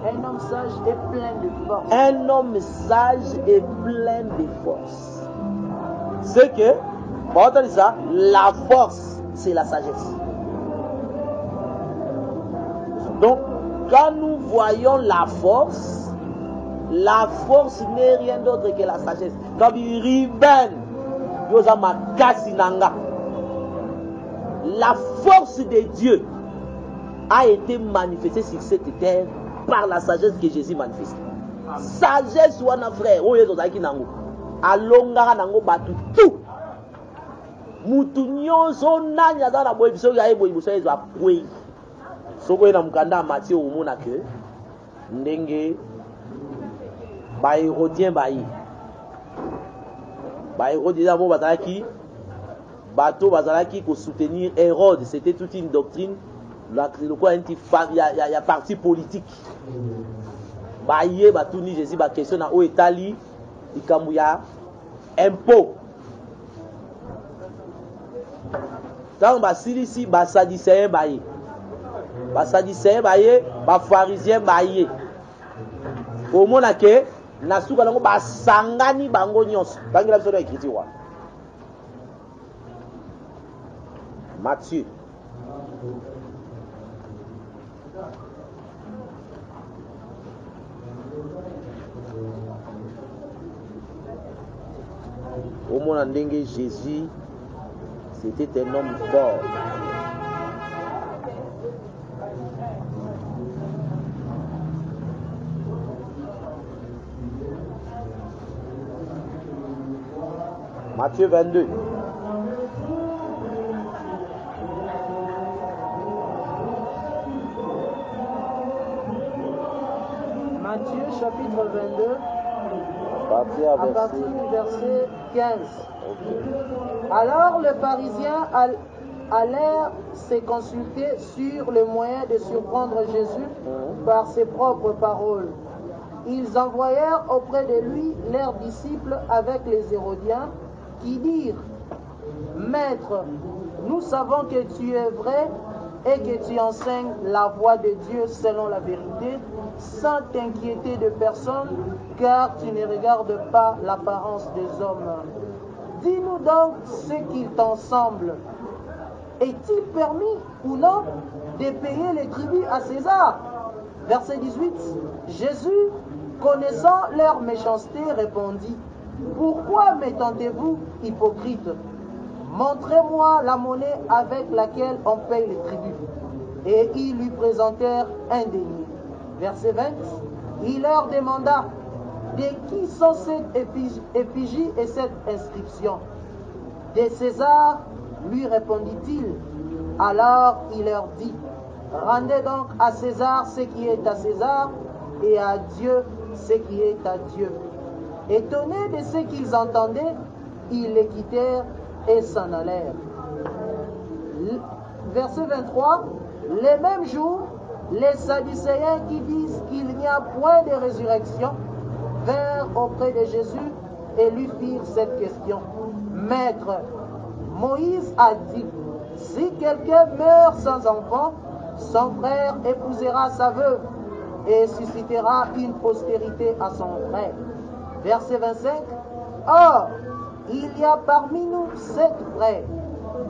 Un homme sage est plein de force. Un homme sage est plein de force. C'est que ça, la force, c'est la sagesse. Donc, quand nous voyons la force n'est rien d'autre que la sagesse. Comme Riben, la force de Dieu a été manifestée sur cette terre par la sagesse que Jésus manifeste. Sagesse ou un frère, alongara nango batu tout. Mutu nyonso nanya dana boy biso ya boy biso ezo akwei soko ina mukanda Matthieu omona ke ndenge ba hérodien bayi mo bazalaki bato bazalaki ko soutenir Hérode. C'était toute une doctrine le quoi il y a parti politique baye batuni Jésus ba question na o etali ikambu ya impôt. Quand basilisi basadicéen baye bafarisien baye omona ke nasuka nango basangani bango nyonso bangela biso na écriture wa Matthieu omona ndenge Jésus c'était un homme fort. Matthieu 22. Matthieu chapitre 22, à partir du verset 15. Alors les pharisiens allèrent se consulter sur le moyen de surprendre Jésus par ses propres paroles. Ils envoyèrent auprès de lui leurs disciples avec les Hérodiens qui dirent: Maître, nous savons que tu es vrai et que tu enseignes la voie de Dieu selon la vérité, sans t'inquiéter de personne, car tu ne regardes pas l'apparence des hommes. Dis-nous donc ce qu'il t'en semble. Est-il permis ou non de payer les tributs à César? Verset 18. Jésus, connaissant leur méchanceté, répondit: Pourquoi me tentez-vous, hypocrite? Montrez-moi la monnaie avec laquelle on paye les tributs. Et ils lui présentèrent un denier. Verset 20. Il leur demanda: De qui sont cette effigie et cette inscription? De César, lui répondit-il. Alors il leur dit, rendez donc à César ce qui est à César, et à Dieu ce qui est à Dieu. Étonnés de ce qu'ils entendaient, ils les quittèrent et s'en allèrent. Verset 23, les mêmes jours, les Sadducéens qui disent qu'il n'y a point de résurrection vinrent auprès de Jésus et lui firent cette question. Maître, Moïse a dit, si quelqu'un meurt sans enfant, son frère épousera sa veuve et suscitera une postérité à son frère. Verset 25, or, il y a parmi nous 7 frères.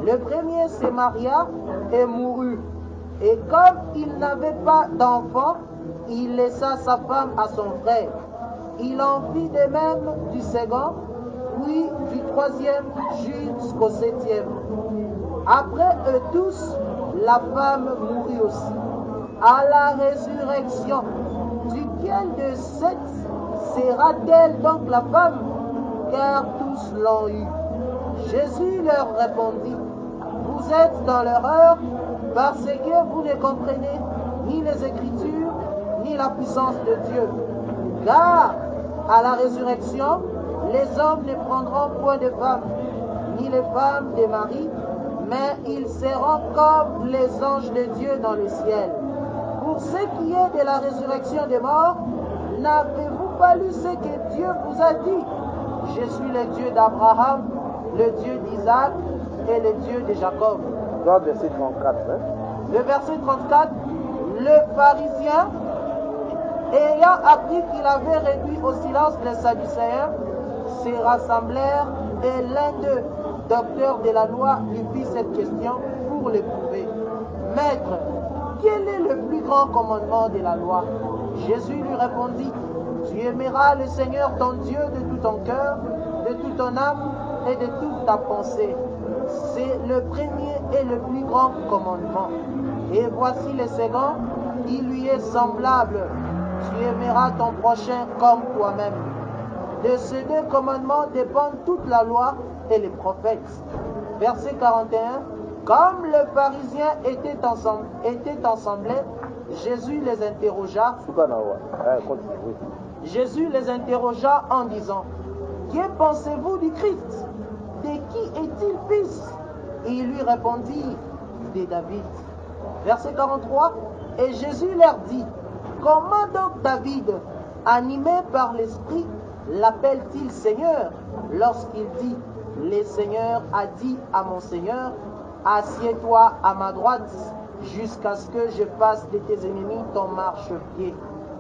Le premier se maria et mourut. Et comme il n'avait pas d'enfant, il laissa sa femme à son frère. Il en fit de même du second, puis du troisième jusqu'au 7e. Après eux tous, la femme mourut aussi. À la résurrection, duquel de 7 sera-t-elle donc la femme? Car tous l'ont eu. Jésus leur répondit, vous êtes dans l'erreur parce que vous ne comprenez ni les Écritures, ni la puissance de Dieu. Car à la résurrection, les hommes ne prendront point de femmes, ni les femmes de mari, mais ils seront comme les anges de Dieu dans le ciel. Pour ce qui est de la résurrection des morts, n'avez-vous pas lu ce que Dieu vous a dit? Je suis le Dieu d'Abraham, le Dieu d'Isaac et le Dieu de Jacob. Verset 34. Le verset 34, le pharisien, ayant appris qu'il avait réduit au silence les Sadducéens, se rassemblèrent et l'un d'eux, docteur de la loi, lui fit cette question pour l'éprouver. Maître, quel est le plus grand commandement de la loi? Jésus lui répondit, tu aimeras le Seigneur ton Dieu de tout ton cœur, de toute ton âme et de toute ta pensée. C'est le premier et le plus grand commandement. Et voici le second, il lui est semblable. Tu aimeras ton prochain comme toi-même. De ces 2 commandements dépendent toute la loi et les prophètes. Verset 41. Comme le pharisien était ensemble, Jésus les interrogea. Jésus les interrogea en disant, que pensez-vous du Christ? De qui est-il fils? Et il lui répondit, de David. Verset 43. Et Jésus leur dit, comment donc David, animé par l'Esprit, l'appelle-t-il Seigneur, lorsqu'il dit, le Seigneur a dit à mon Seigneur, assieds-toi à ma droite, jusqu'à ce que je fasse de tes ennemis ton marchepied.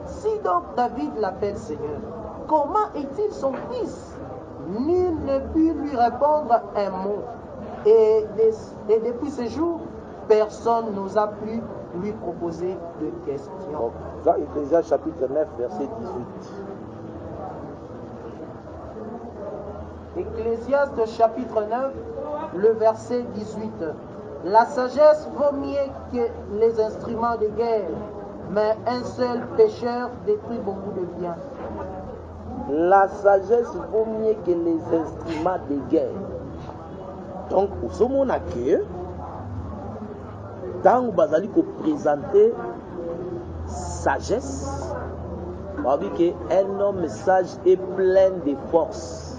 Si donc David l'appelle Seigneur, comment est-il son fils? Nul ne put lui répondre un mot. Et depuis ce jour, personne n'osa plus lui proposer de questions. Dans Ecclésiaste chapitre 9, verset 18. Ecclésiaste chapitre 9, le verset 18. La sagesse vaut mieux que les instruments de guerre, mais un seul pécheur détruit beaucoup de biens. La sagesse vaut mieux que les instruments de guerre. Donc, au sommet, que quand vous allez présenter sagesse, on va dire qu'un homme sage est plein de force.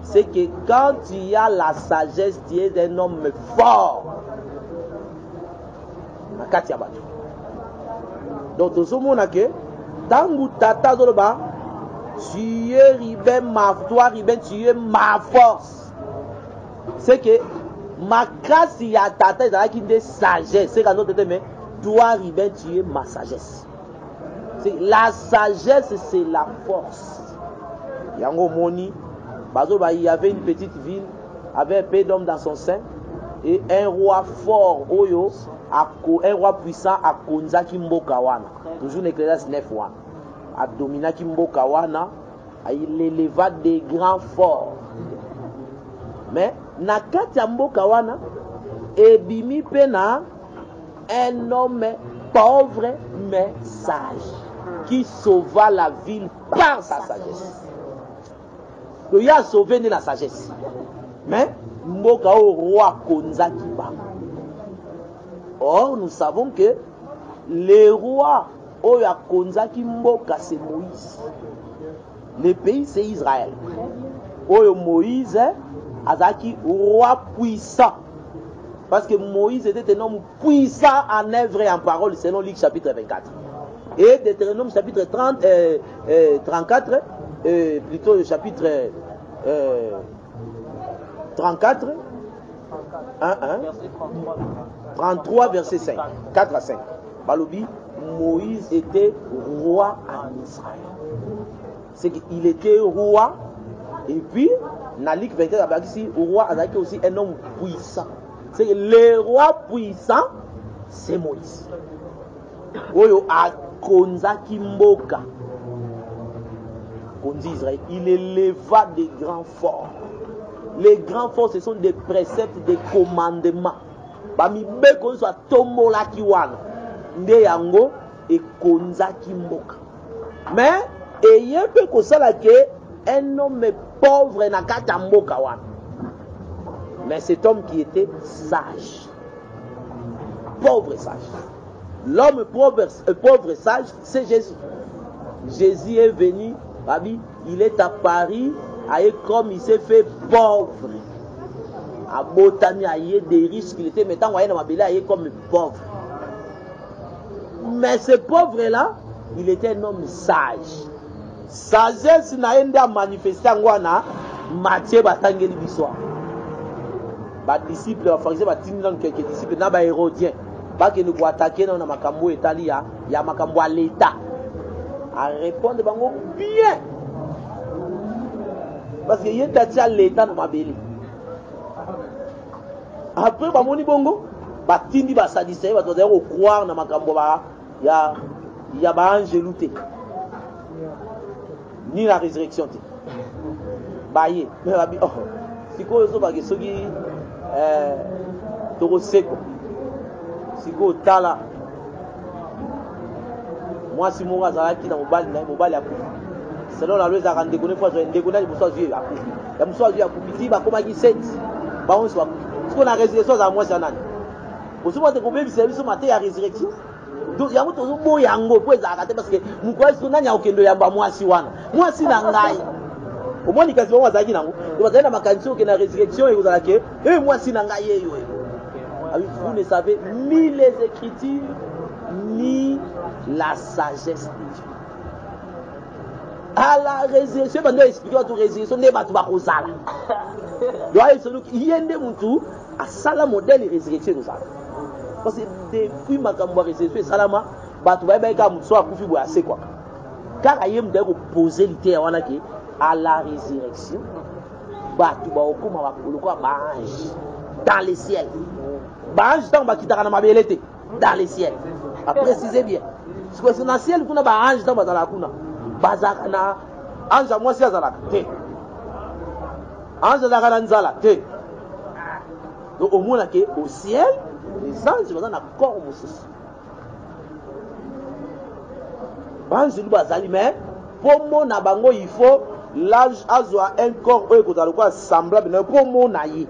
C'est que quand tu as la sagesse, tu es un homme fort. Donc, au sommet, que quand vous t'attendez, tu es ribé, toi ribé, tu es ma force. C'est que ma grâce y a ta tête qui est sagesse. C'est qu'à notre tête, mais toi ribé, tu es ma sagesse. La sagesse, c'est la force. Yango Moni, il y avait une petite ville avec un peu d'hommes dans son sein et un roi fort, un roi puissant à Konzaki Mbokawana. Toujours l'Ecclésiaste 9 1. A dominaki Mbokawana, il éleva des grands forts. Mais nakati ya Mbokawana, ebimi pena un homme pauvre mais sage qui sauva la ville par sa sagesse. Il a sauvé la sagesse. Mais mboka au roi konzaki bango. Or nous savons que le roi oyo konzaki mboka c'est Moïse. Le pays c'est Israël. Oyo Moïse azaki roi puissant. Parce que Moïse était un homme puissant en œuvre et en parole selon Luc chapitre 24. Et Deutéronome chapitre 34, plutôt le chapitre 34, 33 verset 5, 4 à 5. Balobi, Moïse était roi en Israël. C'est qu'il était roi, et puis, dans Luc 24, roi azaki aussi un homme puissant. C'est que le roi puissant, c'est Moïse. Oyo a konzaki mboka. Konzi Israël, il éleva des grands forts. Les grands forts, ce sont des préceptes, des commandements. Bami beko soit tomola kiwana. Nde yango e konzaki mboka. Mais ayez peu ko sala ke un homme pauvre na kata mboka wana. Mais cet homme qui était sage. Pauvre et sage. L'homme pauvre et sage, c'est Jésus. Jésus est venu, il est à Paris, comme il s'est fait pauvre. À Botany, il y a des risques qu'il était, maintenant, il est comme pauvre. Mais ce pauvre-là, il était un homme sage. Sagesse n'a manifesté en Matthieu Batangeli Bissoir. Les disciples, quelques disciples, na ba hérodien, pas que nous attaquer dans makambo etali ya makambo à l'état. À répondre bango bien. Parce que y a l'état dans ma belé. Après ba moni bongo, ba tindi ba sadisé, ba toza croire na makambo ba ya ba angelouté. Ni la résurrection. Ba yé, mais ba bi oh. Siko zo ba ke soki Toro Seko Siko Tala moi si mon azala qui dans mobile à couper selon la loi za rendre connaître fois je ndekona il faut jouer à couper ya mso jouer à couper ti ba koma ki 7 ba on soit ce qu'on a résurrection za moi sana aussi moi te combien service matin ya résurrection donc ya moto zo bo yango po za kate parce que mukwa so nanya okendo ya ba moi si wana moi si na ngai au moins ni kasi wazaki nango vous avez na makanisi que na résurrection et vous allez que moi si na ngai yeyo vous ne savez ni les écritures ni la sagesse de Dieu. À la résurrection bando expliquer votre résurrection ne ba tu ba kozala doit être il y a des mutu à sala modèle résurrection nous ça parce que depuis makambo résurrection salama ba tu ba ka mutu akufi bo assez quoi car ayem de poser l'idée wana ke à la résurrection, dans les ciels. Dans les ciels. Précisez bien. Parce que dans le ciel, on a un ange dans la kuna. Bazakana, ange à moi, c'est Azalak. Ange à la donc au moins, au ciel, les anges sont dans un corps. Ange du Bazali, mais pour mon abango, il faut l'âge a un corps semblable pour mon aïe.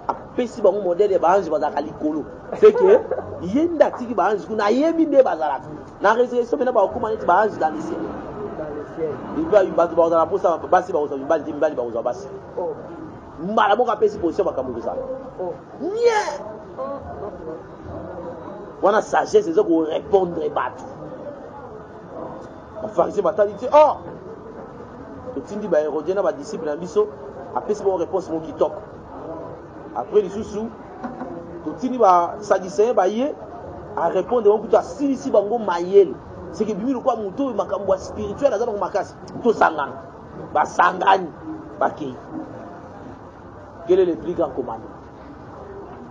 Après si bon modèle de bange bazakali kolo. C'est que yenda tiki bange kuna yemi de bazala. Na résurrection maintenant ba komani bange dans les cieux. Il va y battre dans la poste basi ba ozo mbali ba ozo basi. Oh. Mbala mo ka pesi position ba kamuko ça. Oh. Bien. Wana sagesse c'est ko répondre battre. Enfin, c'est ma talité. Oh! Tindi ba hérodien na ba disciple na biso après c'est bon réponse mon qui top après les sous tindi ba sadicéen ba yé à répondre on kuta si bango mayel c'est que bimi kwa muto makambo spirituel azana ko makasi to sangana ba sangani ba ki quel est le plus grand commandement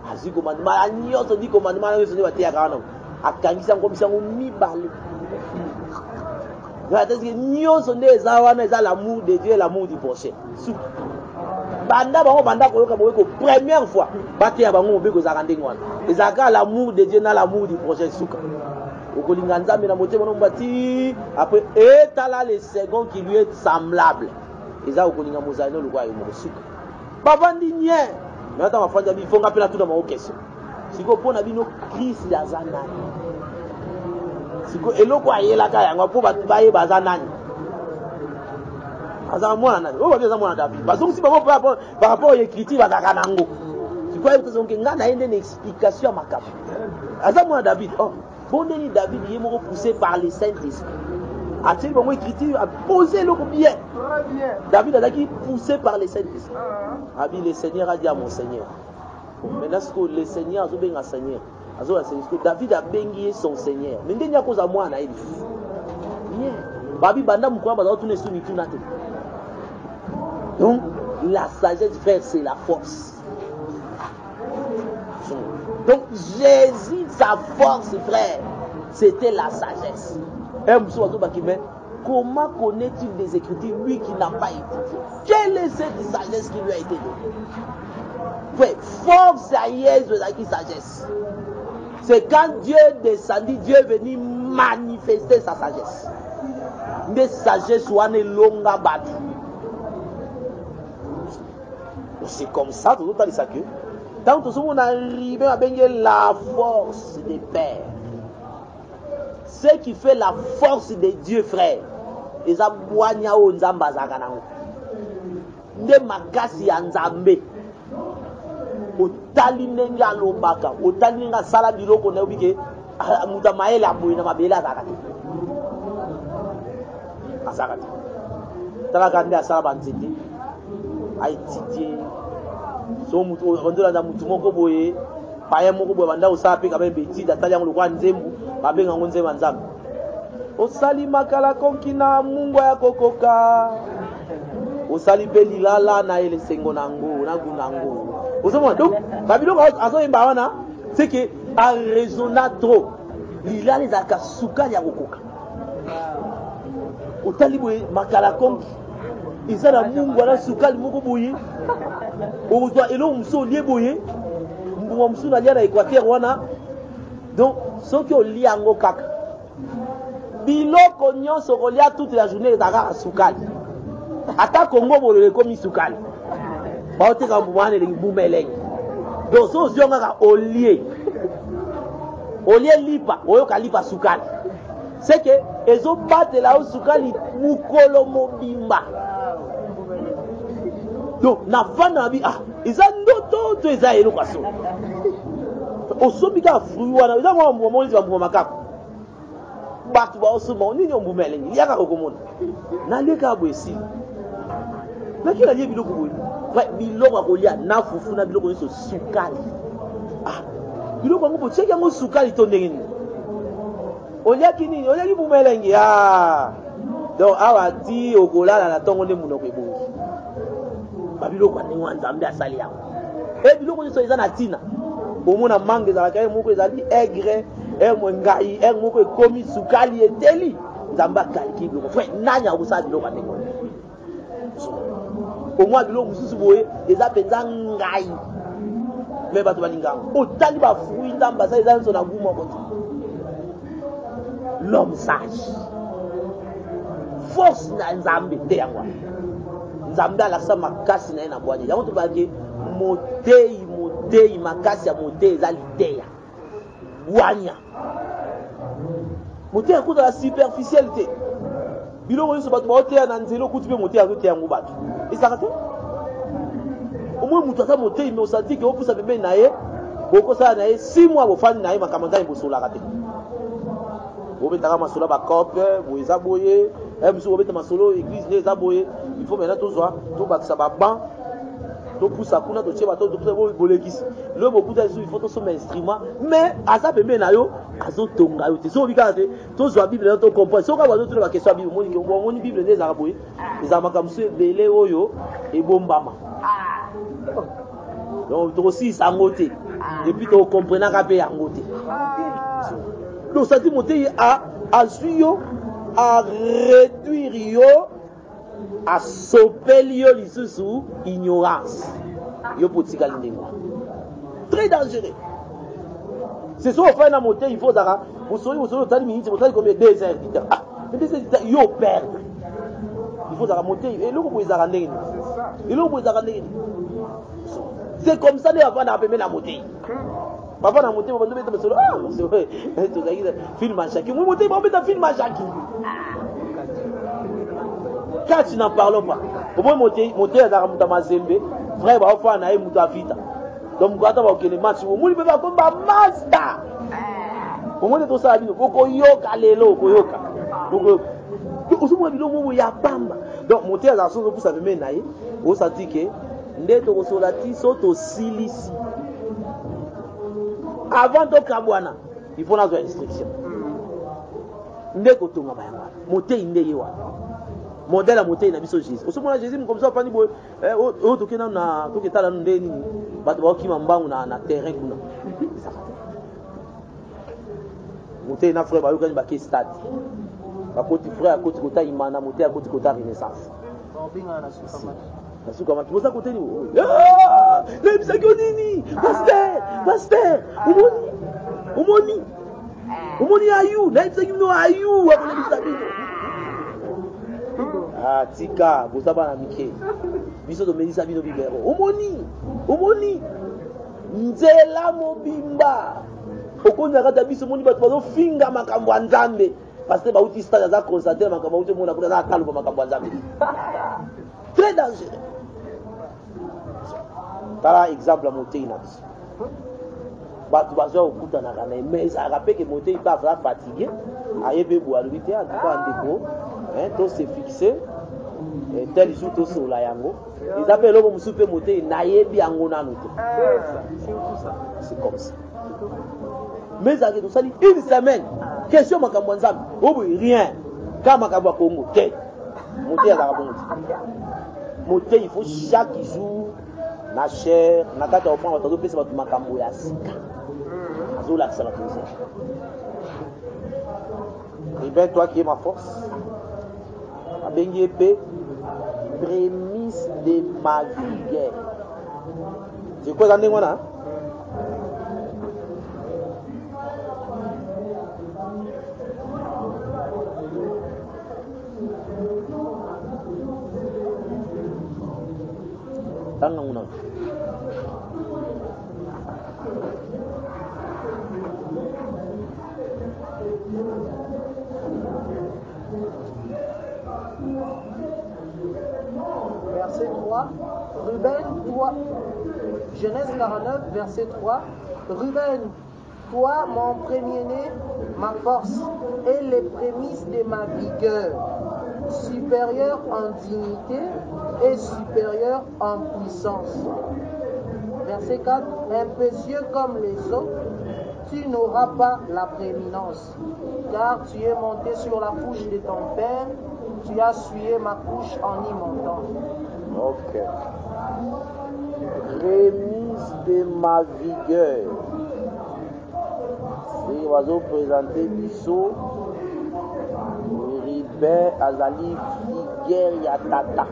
azi commandement anyoto di commandement na yeso ba tia kana akangisa ngomisa ngomibale. C'est l'amour de Dieu et l'amour du prochain. Première fois, l'amour de Dieu et l'amour du prochain. Après, et là les seconds qui lui est semblable. bavandi nye mais ata bafandi abi fonga pela tout dans ma question siko pona bino Christ aza nani siko eloko ayelaka yango po baye baza nani aza mwana nani o baza mwana David bazongi si bango par rapport à l'écriture bazaka nango siko ayebazongi nga na yende une explication makambo aza mwana David oh bondeni David ye moko poussé par le Saint-Esprit a-t-il bon écriture a posé le bien David a dit poussé par le Saint-Esprit a dit le Seigneur a dit à mon Seigneur maintenant ce que le Seigneur a dit à Seigneur David a béni son Seigneur mais ndeni akoza mwana ili bien babi banda mukwa baza tourner sur ni tunate donc la sagesse frère c'est la force donc Jésus sa force frère c'était la sagesse. Comment connaît-il des Écritures lui qui n'a pas étudié? Quelle est cette sagesse qui lui a été donnée? Ouais, force à Jésus qui sagesse. C'est quand Dieu descendit, Dieu est venu manifester sa sagesse. Des sagesse ou une longue battu. C'est comme ça, tout le temps, que tant que on arrive à baigner la force des pères. Ce qui fait la force de Dieu, frère, ils ont nzamba zaganango. Nde makasi ya nzambe. Otali nenga lobaka, otali nenga sala biloko na ubike muta maela boyina mabela zakati. Azakati. Talaka nde asala banzete. Aitidie. So mutu ondola na mutu moko boye. Paye moko boye banda osape ka beti datali yango lokwa nzembu. Babenga ngonze manzambe osali makala konkina mungu ya kokoka osali belilala na ele sengo nango na gunango osoma donc babiloko azo yemba wana c'est que a raisonna trop lila les akasuka ya kokoka otali boye makala konki izala mungu ala sukali moko boye ozo elo mso lie boye mbungo mso na lia na Équateur wana. Donc, ceux qui ont lié en Okaka, biloko nyonso kolia toute la journée ezaka sukali. Ata Congo bolele komi sukali. Ba oteka mbumane le bumeleng. Donc so zionga olie. Olie lipa, oyoka lipa sukali. C'est que ezo battre la sukali mukolo mobimba. Donc na fana bi ah, eza ndoto to eza eloko aso. Osomika fruit wana eza mwa mwa mozi mwa makako batu ba osoma nini ombumele ngi yaka kokomona na leka bwesi na kila ye biloko boyi biloko akolia na fufu na biloko nso sukali ah biloko ngo cheki ngo sukali to ndenge olia kinini olia kibumele ngi ah donc awa ti okolala na tongo nde munoko ebongi ba biloko ni wanda mbe asali yango biloko nso eza na tina omona mangue ezalaka moko ezali aigre ngai moko ekomi sukali eteli nzamba kaliki biloko fwe nani akosala biloko ndenge omwa biloko mosusu boye eza mpenza ngai me bato balingango otali bafruit nzamba asa eza nyonso na gu moko te l'homme sage force na nzambe nde yango nzambe alakisa makasi na ye na bwanya yango tobake motei makasi ya motei eza liteya bwanya motei akozala superficiel te biloko nyonso bato baoteya na nzela okuti mpe motei azoteya yango bato esaka te omoi moto aza motei me osanti ke opusa pembeni na ye bokosala na ye 6 mois bofandi na ye makambo nzambe bosolaka te bobetaka masolo bacope boye eza boye mosusu bobeta masolo église nde eza boye il faut maintenant tozwa tobakisa baban topusa kuna totie bato bolekisi le bokuta esu il faut tosoma instrument mais aza pembeni na yo azotonga yo te so obikaka te tozwa bible na tocomprendre soki awa azotuna bakestion ya bible omoni bible nde ezalaka boye ezala makambo mosusu ebele oyo ebombama donc tokosilisa yango te epuis tokomprenaka mpe yango te donc sati motei azwi yo a réduire yo a sopeli yo lisusu ignorance yo potikali ndenge très dangereux c'est ça ofai na motei il faut zaka bosoli otali minute otali combien 2 heures ah mais 2 heures yo perdre il faut zaka motei eloko boye ezaka ndenge eloko boye ezaka ndenge C'est comme ça que papa n'a pas mis la montée. Papa n'a monté, papa n'a pas mis ah, c'est vrai. Film à Jackie. Moi, monté, papa n'a film à Jackie. Quand tu n'en parles pas, au moins monter à Zaramouta Mazembe, frère, va faire un aïe Moutafita. Donc, quand on va au match, au moins, il peut pas comme Mazda. Au moins, tout ça, il faut yoka lelo, yoka. Donc, il y a Bamba. Donc, monter à la sauce pour ça, on s'est dit que, ndето kosolati soto silisi avant to kabwana il faut nazo instruction ndeko tonga bayanga motei ndeye wa modèle motei na biso Jésus osomona Jésus comme ça pani boy o tokena na toketala ndeni bato ba okima mbangu na terrain kuna motei na frère ba yokani ba ke stade ba koti frère a koti kota imana motei a koti kota renaissance nasuka maki boza kote ni na bisaki nini pasteur umoni ayu na bisaki no ayu akona bisaki tika boza bana mike biso to melisa bino bibero umoni nzela mobimba okonya kata biso moni bato bazo finga makambo ya Nzambe parce que bauti stade za constater makambo uti mona kuna za kaluba makambo ya Nzambe très dangereux. Par exemple, monter une abysse. Tu vas au coup d'un arrêt, mais ça rappelle que monter il va fatigué. Aïe, bébé, à l'unité, en tout cas, en déco, tout s'est fixé. Tel jour, tout sur la yango. Ils appellent l'homme soupe monter, naïe, bien, on a noté. C'est comme ça. Mais ça tout ça, une semaine. Question, ma camouanzam. Oh oui, rien. Quand ma camouan Congo, monter à la rabonde. Monter, il faut chaque jour. Na chair, na kata ofan wa tozo pesa batu makambo ya sika. Azola ça la pose. Et bien toi qui es ma force. Abengi épée prémisse de ma vigueur. C'est quoi ça ndengona? Verset 3, Ruben, toi, Genèse 49, verset 3, Ruben, toi, mon premier-né, ma force et les prémices de ma vigueur, supérieur en dignité et supérieur en puissance. Verset 4, impétueux comme les eaux, tu n'auras pas la prééminence, car tu es monté sur la couche de ton père, tu as essuyé ma couche en y montant. Ok. Prémisse de ma vigueur. C'est oiseau présenté Bissot. Ribet Azali vigueur Yatata.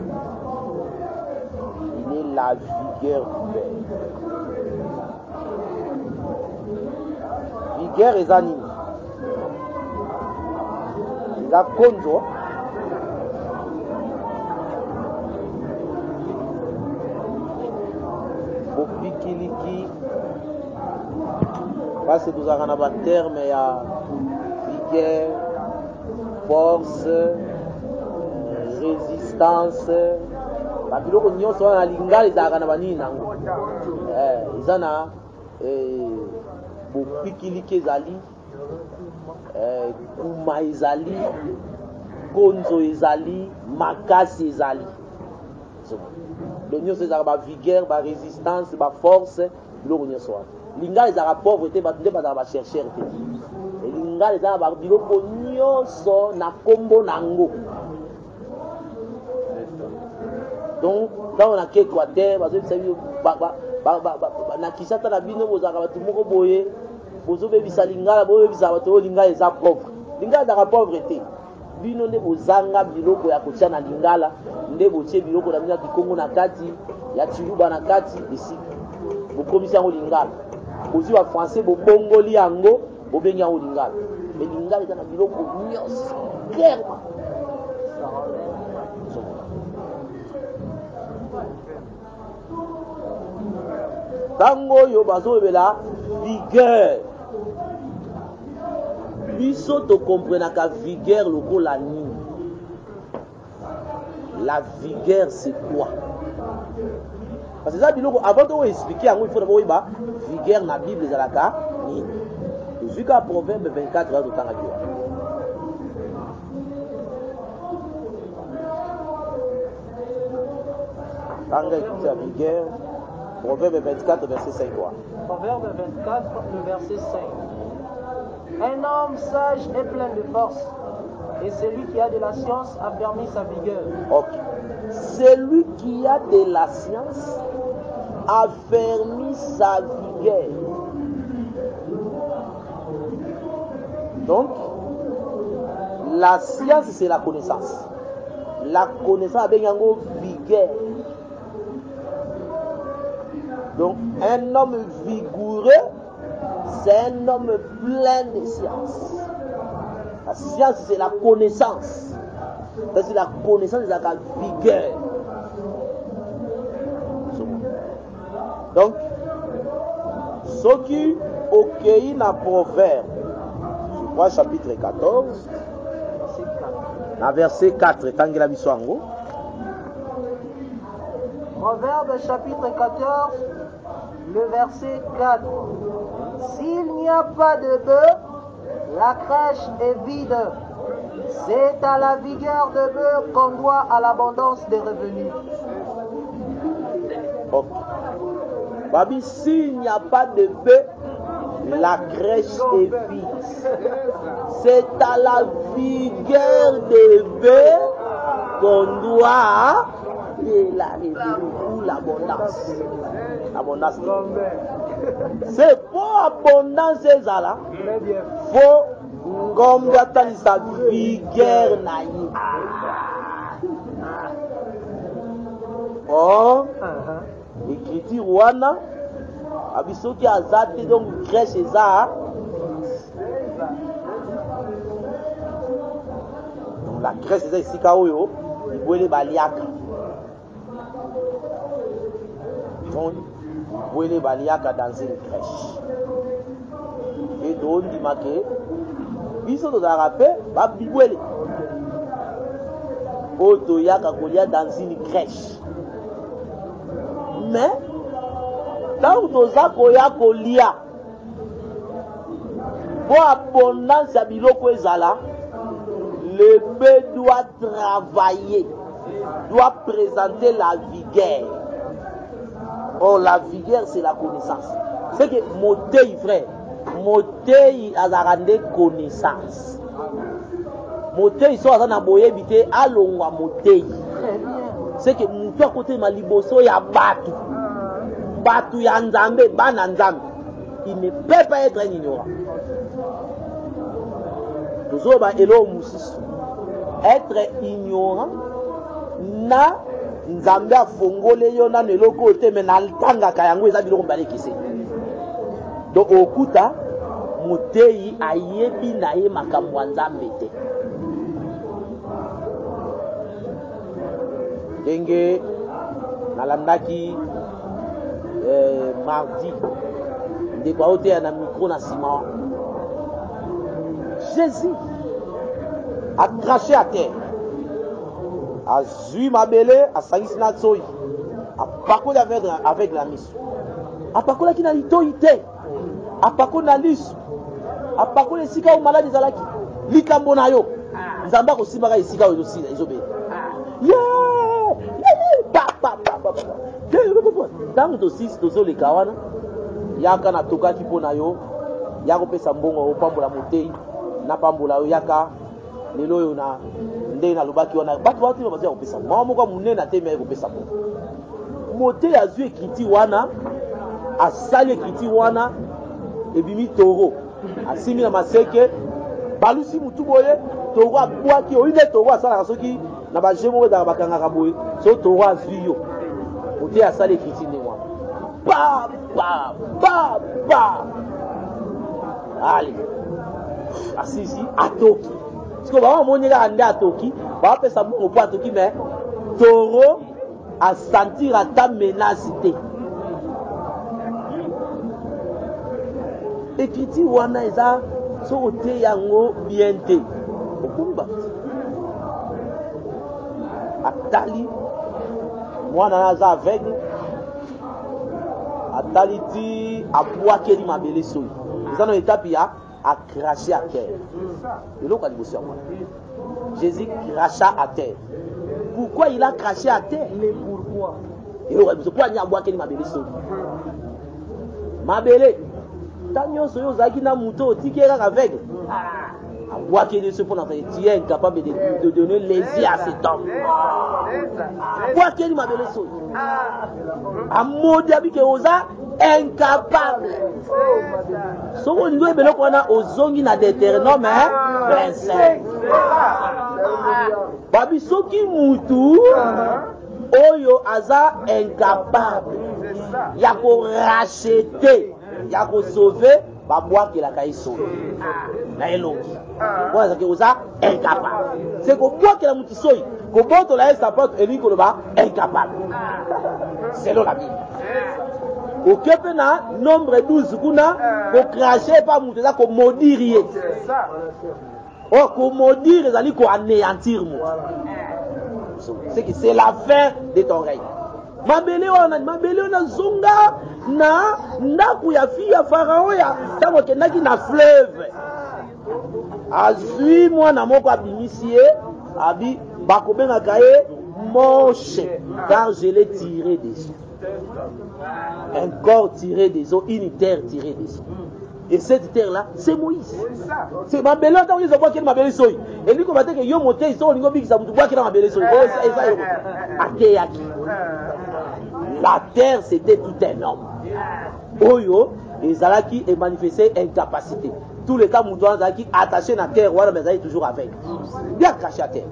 Il est la vigueur du père. Vigueur est animé. La konzo. Bopikiliki. Parce que nous avons un terme, il y a vigueur, force, résistance. Babiloko nyonso wana lingala ezalaka na banini nango. Eza na bopikiliki ezali, kuma ezali, konzo ezali, makasi ezali. Donc nyonso ezalaka ba vigueur, ba résistance, ba force, biloko nyonso wana. Lingala ezalaka pauvreté, nde bazalaka ba chercheur te. Lingala ezalaka ba biloko nyonso na kombo nango. Donc quand on a qu'Équateur, na kisata na bino bozaka batu moko boye bozobebisa lingala boyebisa bato lingala eza pauvre. Lingala ezalaka pauvreté. Bino nde bozanga biloko ya kotia na lingala, nde botie biloko na bino ya kikongo na kati, ya chiluba na kati, esika. Bokomisi yango lingala. Bozi ba français bobongoli yango, bobengi yango lingala. Mais lingala eza na biloko nyonso. Clairement. Tango yo bazo la vigueur. Biso to comprendre ka vigueur loko la ni. La vigueur c'est quoi? Parce que ça biloko avant de expliquer il faut d'abord ba vigueur na Bible ezalaka ni. Jusqu'à Proverbe 24 heures de temps à Dieu. La vigueur, Proverbe 24, verset 5. Proverbe 24, le verset 5. Un homme sage est plein de force, et celui qui a de la science affermit sa vigueur. Ok. Celui qui a de la science affermit sa vigueur. Donc, la science, c'est la connaissance. La connaissance avec un vigueur. Donc, un homme vigoureux, c'est un homme plein de science. La science, c'est la connaissance. C'est la connaissance de la vigueur. Donc, ce qui accueille dans Proverbe, je crois chapitre 14, dans verset 4, Tangela Biswango. Proverbe chapitre 14, le verset 4. S'il n'y a pas de bœuf, la crèche est vide. C'est à la vigueur de bœuf qu'on doit à l'abondance des revenus. Okay. Babi, s'il n'y a pas de bœuf, la crèche est vide. C'est à la vigueur de bœuf qu'on doit de la revenue ou l'abondance. L'abondance. C'est pour abondance ezala. Faut ngombe atani sa vigueur na ye. Oh, écriture wana abisoki azate donc crèche eza. Donc la crèche eza isika oyo ibwele baliaka. Donc ibwele baliaka dans une crèche. Et donc on dit que biso tozalaka mpe babibwele oyo toyaka kolia dans une crèche. Mais ntango toza koya kolia po abondance ya biloko ezala, le bœuf doit travailler, doit présenter la vigueur. Or la vigueur c'est la connaissance. C'est que motei frère, motei azalaka nde connaissance. Motei so aza na boyebi te alongwa motei. C'est que mutu akotema liboso ya batu, batu ya nzambe, bana nzambe, il ne peut pas être un ignorant. Tozoba elo mususu, être ignorant na nzambe afongole yo na eloko te me na tangaka yango eza biloko mbala ekese. Donc okuta motei ayebi na ye makambo ya nzambe te. Ndenge nalandaki mardi ndeko aoteya na micro na nsima, Jésus a craché à terre, azwi mabele asangisi na tsoi, apakoli avec la miso, apakolaki na litoi te, apakoli na liso, apakoli esika oyo maladi ezalaki, likambo na yo nzambe akosimbaka esika oyo ezobela. Ntango tozoleka wana yaka natokaki mpo na yo ya kopesa mbongo opambola motei na pambola yo yaka lelo oyo na ndenge nalobaki wana bato bato bazali kopesa mwa moko monene atemi aye kopesa mbongo. Motei azwi ekriti wana, asali ekriti wana, ebimi toro asimi na maseke balusi mutu boye, toro abwaki oyi nde toro asalaka soki na baje moko ezalaka bakangaka boye, so toro azwi yo motei asali ekriti nde wana ba ba ba ba ali asisi atoki siko baba moni kaka nde atoki bapesa mbongo mpo atoki, me toro asentir ata menace te. ekiti wana eza so ote yango bien te okumba atali mwana naza aveugle atali ti abwakeli mabele soyi eza na étape ya acraché à terre eloko ya liboso ya mwana Jésus cracha à terre. Pourquoi il a craché à terre? Pourquoi il a abwakeli mabele soyi mabele tant nyonso oyo ozalaki na moto otiki kaka aveugle abwakeli so mpona tu es incapable de donner les yeux à cet homme. Abwakeli mabele soyi amodi abike oza incapable. Soki olingi ebeloko wana ozongi na Deutéronome 25 babi soki mutu oyo aza incapable ya korachete ya kosauve babwakelaka ye soyi na elongi wana ezalaki oza incapable. Se kobwakela mutu soyi kobotola ye sapato elingi koloba incapable selon la Bible. Okepe na nombre 12 kuna kokrache pa mutu eza komodiri ye o komodiri ezali koanéantir mutu. C'est la fin de ton règne. Mabele wana zonga na ndaku ya fille ya Pharaon ya tango kendaki na fleuve. Azui mwana moko abimisi ye abi bakobengaka ye Moshe car je l'ai tiré des eaux. Un corps tiré des eaux, une terre tirée des eaux. Et cette terre-là, c'est Moïse. C'est Mabele, tant qu'ils ont boit qu'il m'a belé soy. Et lui, comme que yo monté, ils sont au niveau big, ça vous boit qu'il m'a belé soy. La terre, c'était tout un homme. Oyo, et Zalaki est manifesté incapacité. Tous les cas, Moudouan Zalaki attaché à la terre, mais Zalaki toujours avec. Bien caché à terre.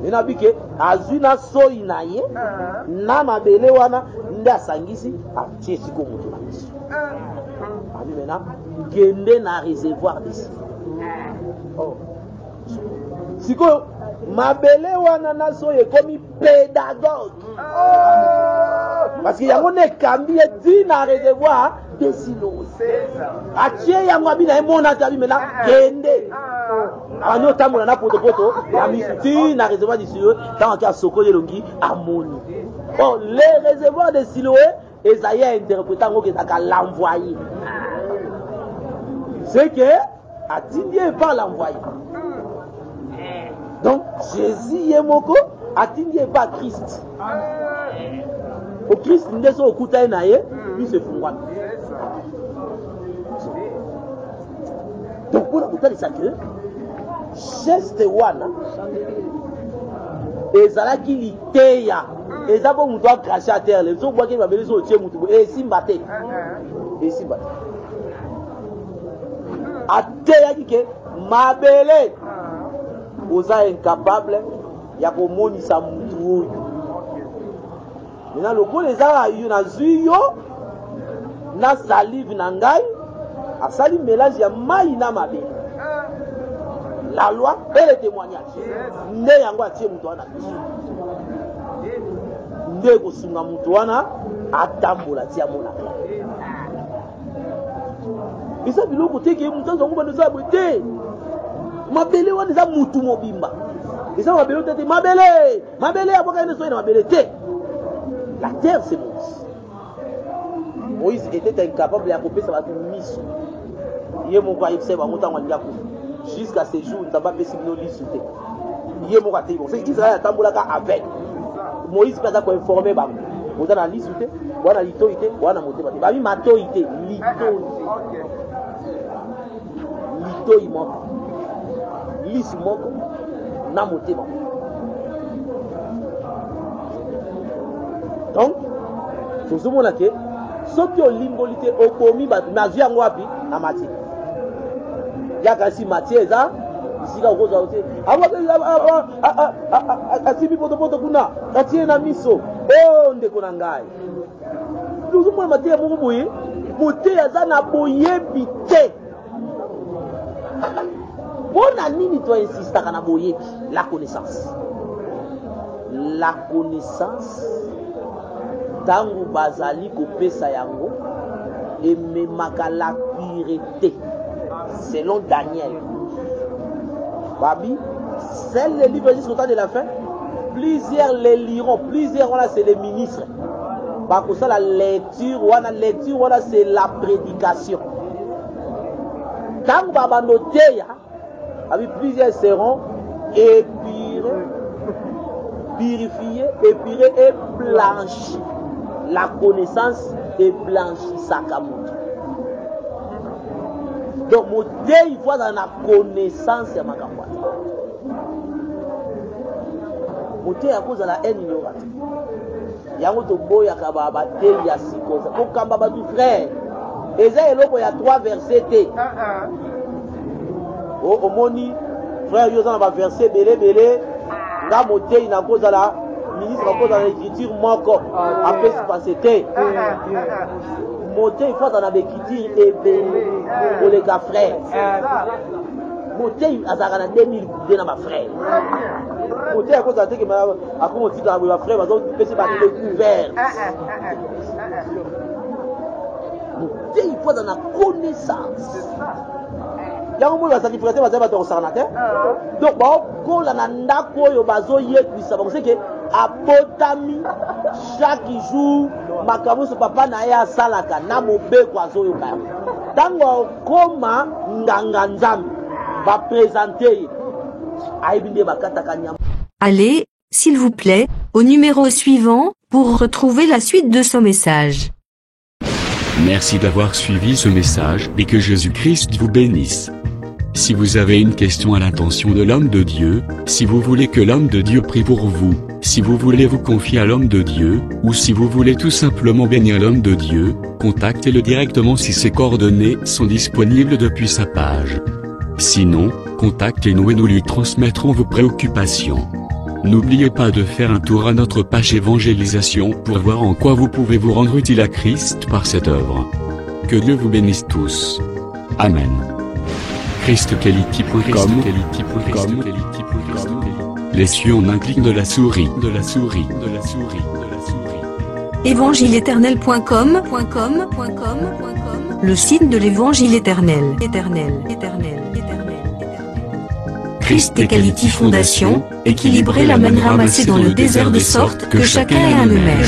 Il y a dit que Azuna soy naye, na Mabele wana, nda sangisi, a tchesiko Moudouan. Maintenant, gende na réservoir d'ici. Si ko Mabele wana na soye comme pédagogue. Parce qu'il y a mon écambi et dit na réservoir des silos. Atie yango abina emona tabi maintenant gende. Ano tamola na poto ya misuti na réservoir des silos tant que soko yelongi amoni. Oh, les réservoirs des silos Esaïe interprétant que ça l'envoyer. C'est que Atindie pas l'envoyer. Donc Jésus est moko, Atindie pas Christ. Au Christ n'est pas au kouta naye, lui se fungwa. Donc pour la ça que geste wana ezalaki liteya. Et ça pour nous doit cracher à terre. Les autres bois qui m'appellent sur le tien moutou. Et si m'batté. Et si m'batté. À terre dit que Mabele osa incapable ya ko moni sa moutou. Maintenant le ko les a eu na zuyo na salive na ngai a sali mélange ya mai na Mabele. La loi et le témoignage. Ne yango atie moutou na. Ndeko sunga mutu wana atambola tia mona. Isa biloko teke mutu zango bando za bote. Mabele wana za mutu mobimba. Isa mabele tete mabele aboka ene so ina mabele te. La terre c'est Moïse. Moïse était incapable de couper sa mission. Yé mon quoi il sait ba mutu ngwa ndiaku. Jusqu'à ce jour, n'ta pas possible no lisute. Yé mon quoi te bon. C'est Israël atambola ka avec Moïse pas quoi informer ba. Vous avez la lisute, wana litoite, wana motema. Ba mi matoite, litoite. Litoi moko. Lis moko na motema. Donc, vous avez que ceux qui ont l'imbolité au commis, ma vie en wapi, à Mathieu. Il y a kasi Mathieu, ça, ici, là, vous avez asibi poto kuna, Mathieu na miso, oh, ndeko nangai. Nous avons Mathieu moko boye, Mathieu aza na boye bite. Bona nini toi insiste à na boye la connaissance. La connaissance tangu bazali kopesa yango ememaka la vérité. Selon Daniel. Babi, celles les livres jusqu'au temps de la fin, plusieurs les liront, plusieurs, voilà, c'est les ministres. Par contre, la lecture, voilà, c'est la prédication. Quand Baba noté, plusieurs seront épurés, purifiés, épurés et blanchis. La connaissance est blanchie, Sakamoto. Donc, mon Dieu, il faut dans la connaissance de ma campagne. Mon Dieu, à cause de la haine, il y aura. Il y a un autre boy à Kababa, il y a 6 causes. Pour Kababa du frère, et ça, il y a 3 versets. Au Moni, frère, il y a un verset, belé. Là, mon Dieu, il a cause à la ministre, à cause de l'écriture, manque. Après, c'est passé. Monter, il faut dans la écriture et pour les gars frères. Monter, il y a 2000 dans ma frère. Monter, à cause de la que à cause de ma frère, il faut dans le couvert. Monter, il faut dans la connaissance. Il y a un monde qui sacrifié, il va être sarnateur. Donc, quand on a un d'accord, il que abotami chaque jour makamuso papa na ya salaka na mobeko azoyoka tango koma nganga nzambe va présenter aibinde bakataka nyama. Allez, s'il vous plaît, au numéro suivant pour retrouver la suite de ce message. Merci d'avoir suivi ce message et que Jésus-Christ vous bénisse. Si vous avez une question à l'intention de l'homme de Dieu, si vous voulez que l'homme de Dieu prie pour vous, si vous voulez vous confier à l'homme de Dieu, ou si vous voulez tout simplement bénir l'homme de Dieu, contactez-le directement si ses coordonnées sont disponibles depuis sa page. Sinon, contactez-nous et nous lui transmettrons vos préoccupations. N'oubliez pas de faire un tour à notre page évangélisation pour voir en quoi vous pouvez vous rendre utile à Christ par cette œuvre. Que Dieu vous bénisse tous. Amen. ChristQuality.com. Les cieux en un clic de la souris. Évangile-éternel.com. Le site de l'évangile éternel. Christ et Quality Fondation, équilibrer la manne ramassée dans le désert de sorte que chacun ait un maire.